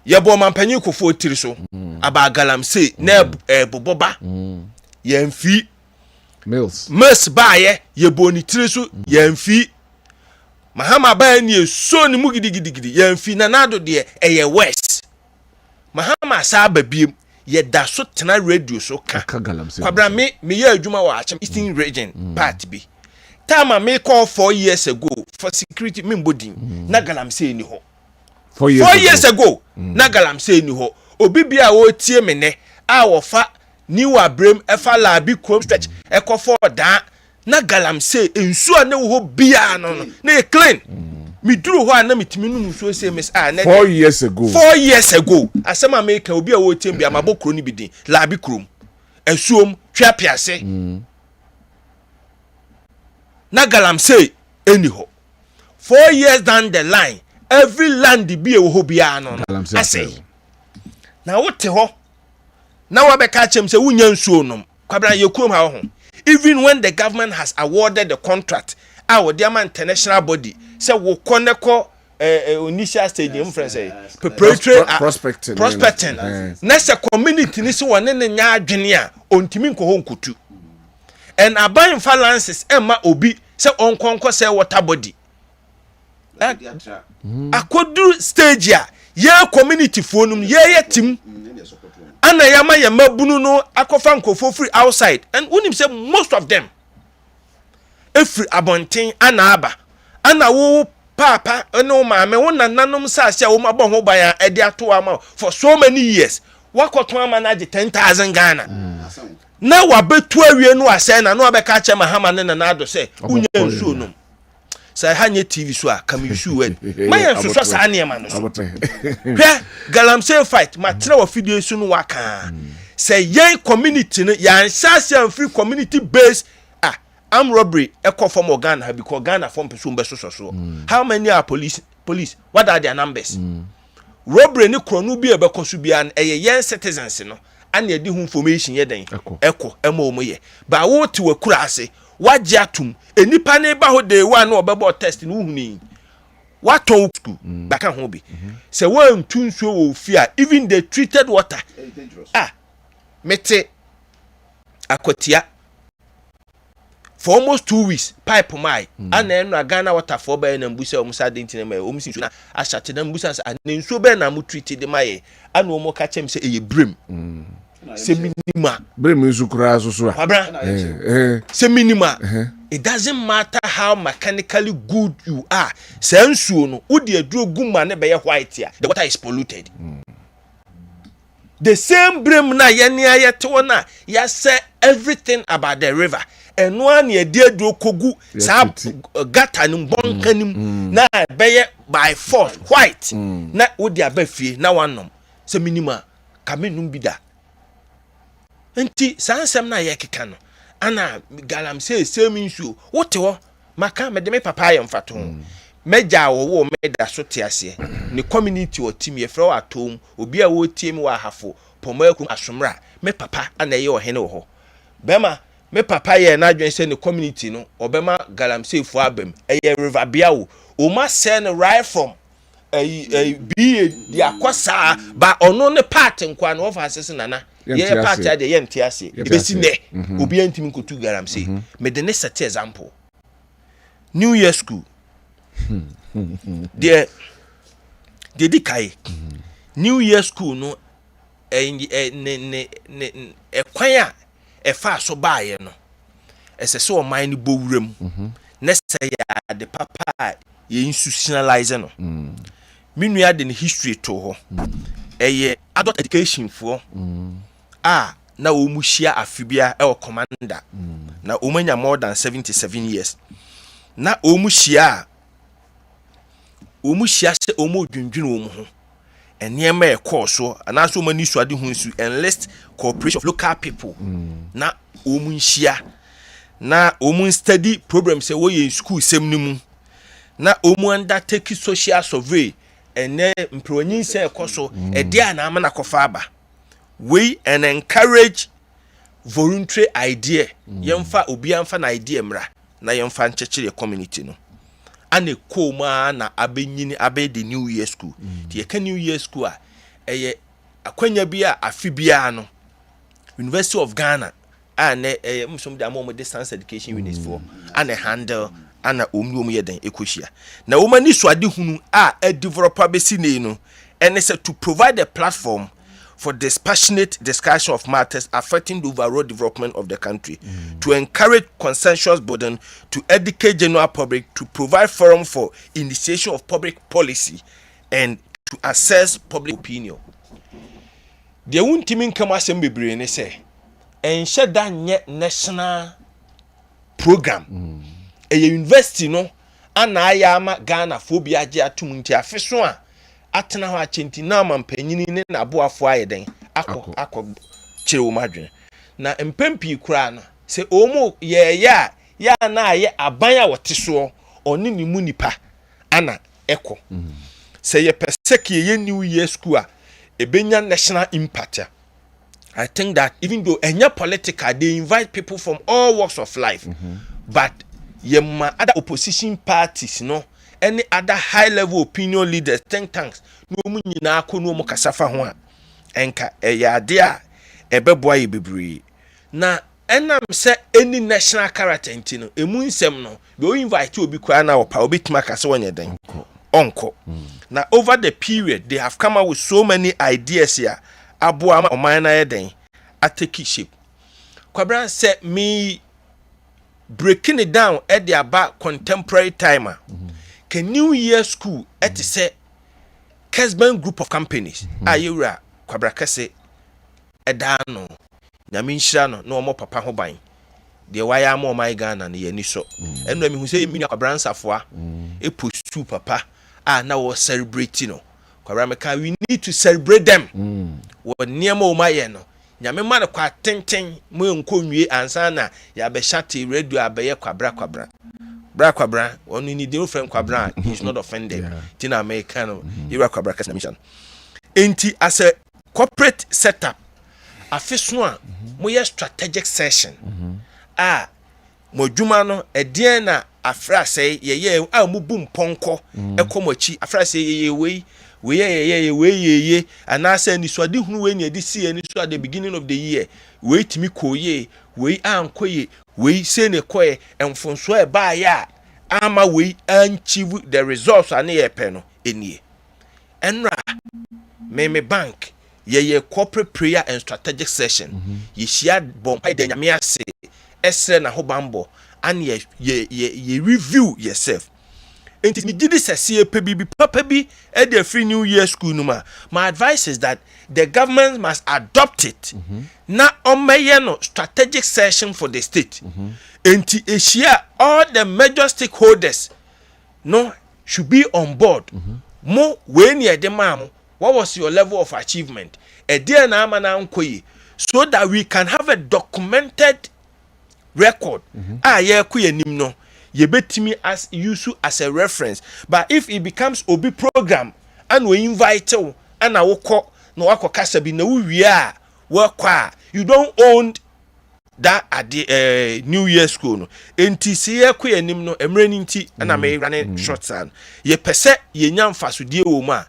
Ye bo mampanyi kofo tiri so aba galamsey na boboba ye mfi mills ba ye bo ni tiri so ye mfi mahama ba ni so ni mu gidigidi ye mfi na nado de eye west mahama sa babiem ye da so tena radio so ka Kwabena me ye adwuma wa Achem Eastern region part bi time me call 4 years ago for security me mbodin na galamsey ni ho 4 years ago na galamsey ni ho obi bia wo tie me ne a wo fa new abrem efa labi chrome stretch eko for da na galamsey ensu a ne wo bia no na clean me duru ho na metimi nu so say miss 4 years ago asema me ka obi a wo tie bia mabokro ni bidin labi chrome ensuom twa piase na galamsey eni ho 4 years down the line every land be wo bia no I say na wote ho na wa be ka chem say wunya nsuo no Kwabena ye kurom ha ho even when the government has awarded the contract our dear international body say wo koneko initial stage inference preparatory prospecting na say community ni se won ne nya adwene a ontimi nkoho nkutu and aban balances emma obi say onkonko say water body akodu stage ya ye community fonum ye team ana yama ye mabunu no akofa nkofo free outside and unim say most of them every abonten ana aba ana wo papa no maame wo nananom saase wo mabon ho ban ya ede ato ama for so many years wakoto ama na 10,000 Ghana na wabetu awie no ase na no abeka che mahama ne na ado say unya nsuo no say hanye TV so a come issue word my so so sa ne ma no so galamsey fight ma tire wa video su no waka say yen community no yan saase and free community base armed robbery eko from Ghana because Ghana form person be so how many are police police, what are their numbers? Robbery ni kronu bi ebeko so bia na yen citizens no and ye di information ye den eko ema omo ye ba wo ti wakura ase wagye atum enipa ne ba ho day one na obebo test no huni waton school baka ho bi se wan tunsuo wo fi a even the treated water mete akotia for almost 2 weeks pipe mai ana enu Ghana water for ba na mbusa o musa denti na mai o musi na ashate na mbusa sa na nsuo be na mu treat de mai ana o mo ka chem se eye brem se minima brem nsu kura so se minima it doesn't matter how mechanically good you are se nsuo no wo de aduro guma na be ye white ya the water is polluted the same brem na ye ne ayete wona ya say everything about the river eno an ye de aduro kogu sa gata nim bonka nim na be by force white na wo de abafie na wanom se minima kamenum bida enti sansem na ye keka no ana galam say same nsuo wote ho maka me de me papa ye mfato meja wo meda so te ase ni community o team ye frɛ wa atom obi a wo team wa hafo pomaku asomra me papa ana ye ohene wo ho bema me papa ye na adwen se ni community no obema galam say fu abem eye river biawo o ma send right from be the akwasa ba ono ne part nkwa no of asese nana ye part ade ye ntia ase ebesi ne obi antimi nkotu galam say me de ne set example New Year school de dikai New Year school no kwan a fa so baaye no ese se o man ni bowuram ne se ya de papa ye institutionalize no minua de history to ho adult education for na o mu hia afibia e o commander na o manya more than 77 years na o mu hia se o mu dwundwun o mu ho enema e course so ana so mani so ade hunsu enlist cooperation of local people na o mu hia na o mu study programs e wo ye school sem ni mu na o mu undertake social survey ene mpronin se ekoso dia na amana kofa aba we and encourage voluntary idea yemfa obi amfa na idea mra na yemfa nchechire community no ane koma na abenyini abe the New Year school the ka New Year school a eye akwanya bia afibia no University of Ghana ane msom de amom distance education units for ane handle ana omnu yeden ekohia na womani so ade hunu a developer besi ne no and is to provide a platform for dispassionate discussion of matters affecting the overall development of the country, to encourage consensus burden, to educate general public, to provide forum for initiation of public policy, and to assess public opinion. The one team come as a say, and shut down yet national program. A university no, and I am Ghana phobia tumuntia feswa. Atena ho achenti na mampanyini ne naboafo ayeden akọ chire wo madwen na mpempi kura no se omo ya na aye aban a wote so oni ni mu nipa ana eko se ye peseke ye New Year school a ebenya national impact. I think that even though enya political, they invite people from all walks of life, but yema other opposition parties no any other high level opinion leaders, think tanks, no money na no mo kasafa ho a enka ade a ebeboa ye bebre na enam se any national character ntino emu nsem no be o invite obi kwa na opa obitima kase wonye den onko na over the period they have come out with so many ideas here aboa oman na ye den ateki shape Kwabena say me breaking it down at the about contemporary timer. Can New Year school at say Kessben group of companies ayura Kwabena kase edano nyame nhira no mo papa ho ban de waya mo my Ghana na ye ni so eno mi hu say mi Kwabena nsafoa e postu papa na wo celebrate no Kwabena we need to celebrate them wo niam o maye no nyame ma kwa tenten mo enko nwie ansa na ya be shate radio abeye Kwabena bra Kwabena on ni the friend Kwabena he's not offended tina American you Kwabena Kessben mission enti as a corporate setup afeso a moye strategic session mo dwuma no edien na afra say ye a mo bu mponko ekomachi afra say ye we and I say ni so de hunu we ni edi see ni so at the beginning of the year we timi koye we ankoye we say ne koye emfonso e ba ya ama we achieve the results ane ye pe no enie enra me bank ye corporate prayer and strategic session ye shia bompai de nyame ase esre na ho bambo and ye review yourself. And me did this as a baby papa be at the free New Year school numa. My advice is that the government must adopt it. Na no strategic session for the state. And to share all the major stakeholders no should be on board. Mo when you the mam, what was your level of achievement? A dear na so that we can have a documented record. Nimno. You bet me as use as a reference, but if it becomes obi program and we invite you and I walk no wako Kessben no we are work you don't own that at the New Year school no enti se ye kwe anim no emre nti na me run short san ye pese ye nyam fasudie wo ma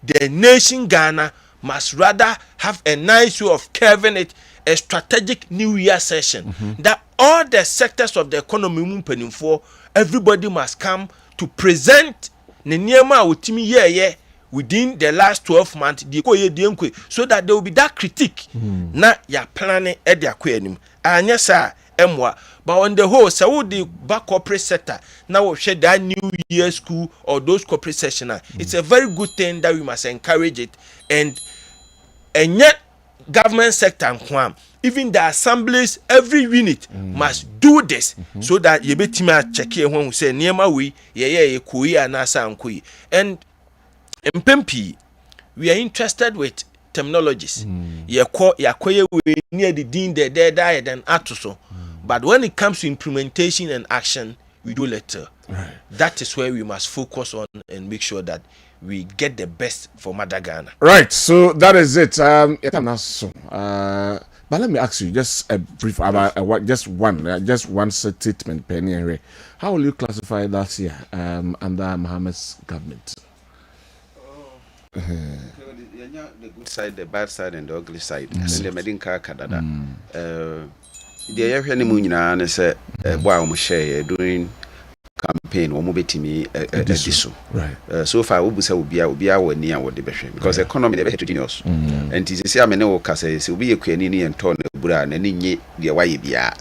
the nation Ghana must rather have a nice way of curving it, a strategic New Year session that all the sectors of the economy for everybody must come to present the niema utimi ye within the last 12 months so that there will be that critique na ya planning e dia kwanim anya sa emwa but on the whole so the back corporate sector now we share that New Year school or those corporate session it's a very good thing that we must encourage it and yet government sector and even the assemblies every unit must do this so that you betima check here when we say niema we ye koyi anasa ankoi and mpempi we are interested with terminologies yakoye we near the din there then atoso but when it comes to implementation and action we do later. That is where we must focus on and make sure that we get the best for Mother Ghana. Right, so that is it. But let me ask you just a brief about just one statement, Penny. How will you classify that year under Mohammed's government? The good side, the bad side, and the ugly side. And the Medinka Kadada. The area Munina said, "Wow, share doing campaign or mobitimi diso." Right. So far, we say we be our near what the best because economy is heterogeneous. And this is a meno case. So we a queenie and turn Buran and in the way bia.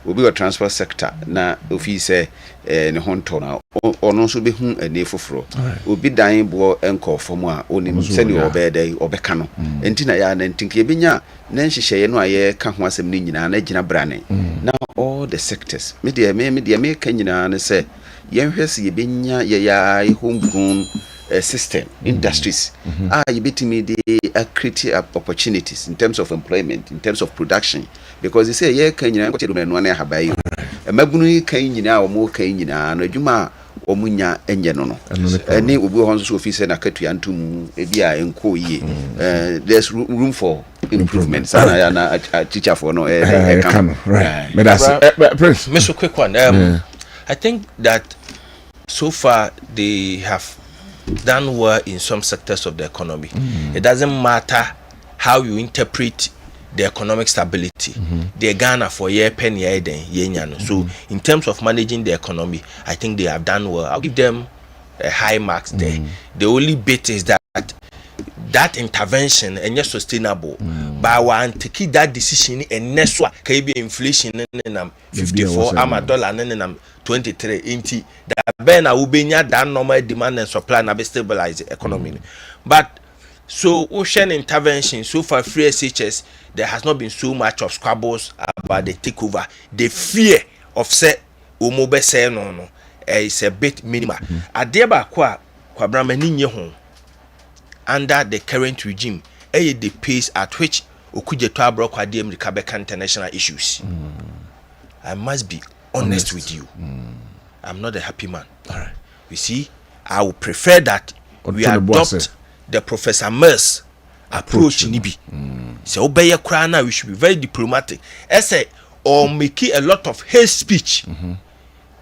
We be a transport sector na office ne hontona or no should be a nefufro. We be dying bo enco for more only send or bed or becano. And Tina yan and Tinkibinya. Nancy share no aye can once a nina and Egina Brane. Now all the sectors. Media Kenya and say, Yen Hesi Binya ya homegrown system, industries. You bet me the create opportunities in terms of employment, in terms of production. Because they say, Kenya and one habayo. A Mabuni Kenya or more Kenya and a Juma. Omunya enjenono any obi honso office na katu antum ebia enko ye there's room for improvement sana na teacher for no right but that's Prince me so quick one I think that so far they have done well in some sectors of the economy. It doesn't matter how you interpret the economic stability. The Ghana for year pen year then yenyano. So in terms of managing the economy, I think they have done well. I'll give them a high marks there. The only bit is that intervention and yes sustainable. But I want to keep that decision and next one can be inflation and 54 dollar and 23 inti that ben I will be near that normal demand and supply and be stabilize the economy. But so ocean intervention so far free SHS there has not been so much of squabbles about the takeover. The fear of say umobe say no is a bit minimal. Adeba Kwabena ninye hon under the current regime the pace at which okuje to abro kwadiem the international issues. I must be honest with you. I'm not a happy man. All right. You see, I would prefer that we adopt the Professor Merce approach nibi. So obey we should be very diplomatic. Essay or make a lot of hate speech.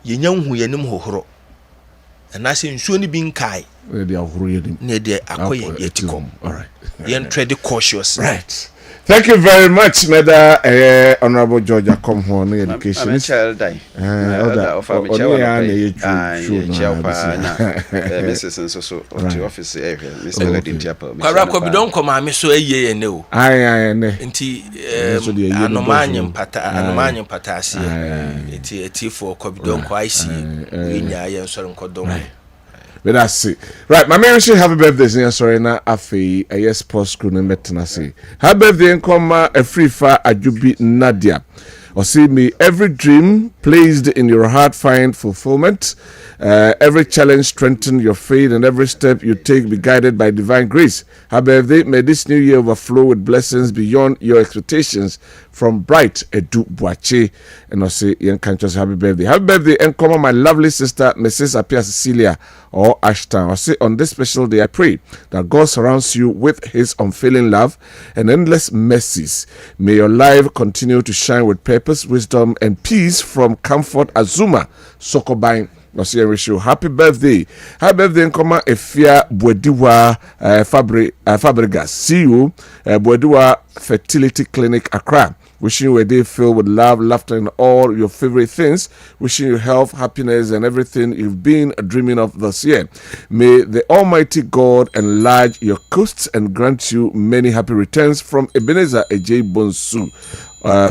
Yenyam hu yenim hohoro. And I say nsuo ni bin kai. Ne de akoye yetikom. All right. Yen tread cautious. Right. Thank you very much, Meda Honorable George Akomho, education. I'm a child die. Of a Mrs. and so to office, Miss Melody Chapel. Kwabena don't come, I'm so a year and no. I Inti Anomanium Patasi. It's a tea for Kwabena Owusu Dankwa, Sorum Kodom. But that's it. Right, my man should happy birthday, sorry, na afi a yes post crew and metanasi. Happy birthday and come a free fire Ajubi Nadia. Or see me, every dream placed in your heart find fulfillment. Every challenge strengthen your faith, and every step you take be guided by divine grace. Happy birthday, may this new year overflow with blessings beyond your expectations. From Bright Edu Buache, and I say, young countries, happy birthday. Happy birthday, and come on, my lovely sister, Mrs. Apia Cecilia or Ashton. I say, on this special day, I pray that God surrounds you with his unfailing love and endless mercies. May your life continue to shine with purpose, wisdom, and peace from Comfort Azuma, Sokobine. I say, I wish you happy birthday. Happy birthday, and come on, Efia Bwediwa Fabregas. See you, Bwediwa Fertility Clinic, Accra. Wishing you a day filled with love, laughter, and all your favorite things. Wishing you health, happiness, and everything you've been dreaming of this year. May the Almighty God enlarge your coasts and grant you many happy returns from Ebenezer Ej Bonsu,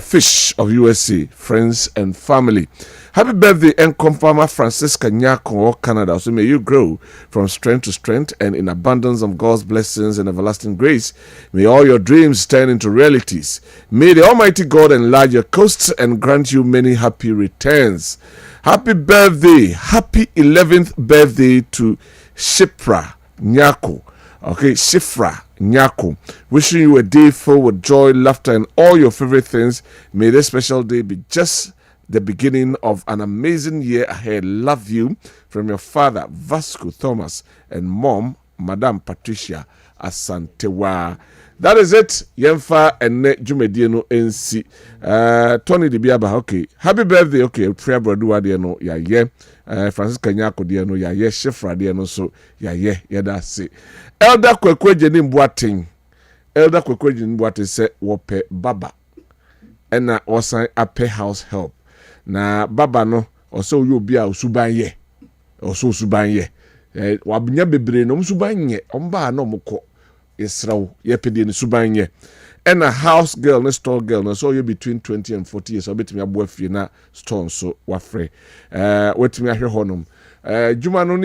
Fish of USA, friends and family. Happy birthday, Nkomfama Francisca Nyako, Canada. So may you grow from strength to strength and in abundance of God's blessings and everlasting grace. May all your dreams turn into realities. May the Almighty God enlarge your coasts and grant you many happy returns. Happy birthday, happy 11th birthday to Shipra Nyako. Okay, Shifra Nyako. Wishing you a day filled with joy, laughter, and all your favorite things. May this special day be just the beginning of an amazing year ahead. Love you from your father, Vasco Thomas, and mom, Madame Patricia Asantewa. That is it. Yemfa and ne Jumedieno NC. Tony de Biaba, okay. Happy birthday, okay. Prayer Brodua Diano, yeah. Francisca Nyako Diano, yeah. Shefra Diano, so, yeah, that's it. Elder Kwekweje Nimbuating. Elder Kwekweje Nimbuating said, Wope Baba. And na was a pay house help. Na baba no also you be a subanye also subanye wabnya bebre no subanye omba no moko israw ye pede ni subanye and a house girl na store girl no so you between 20 and 40 years obetimi abo afie na store so wafre wetimi ahwe honom juma no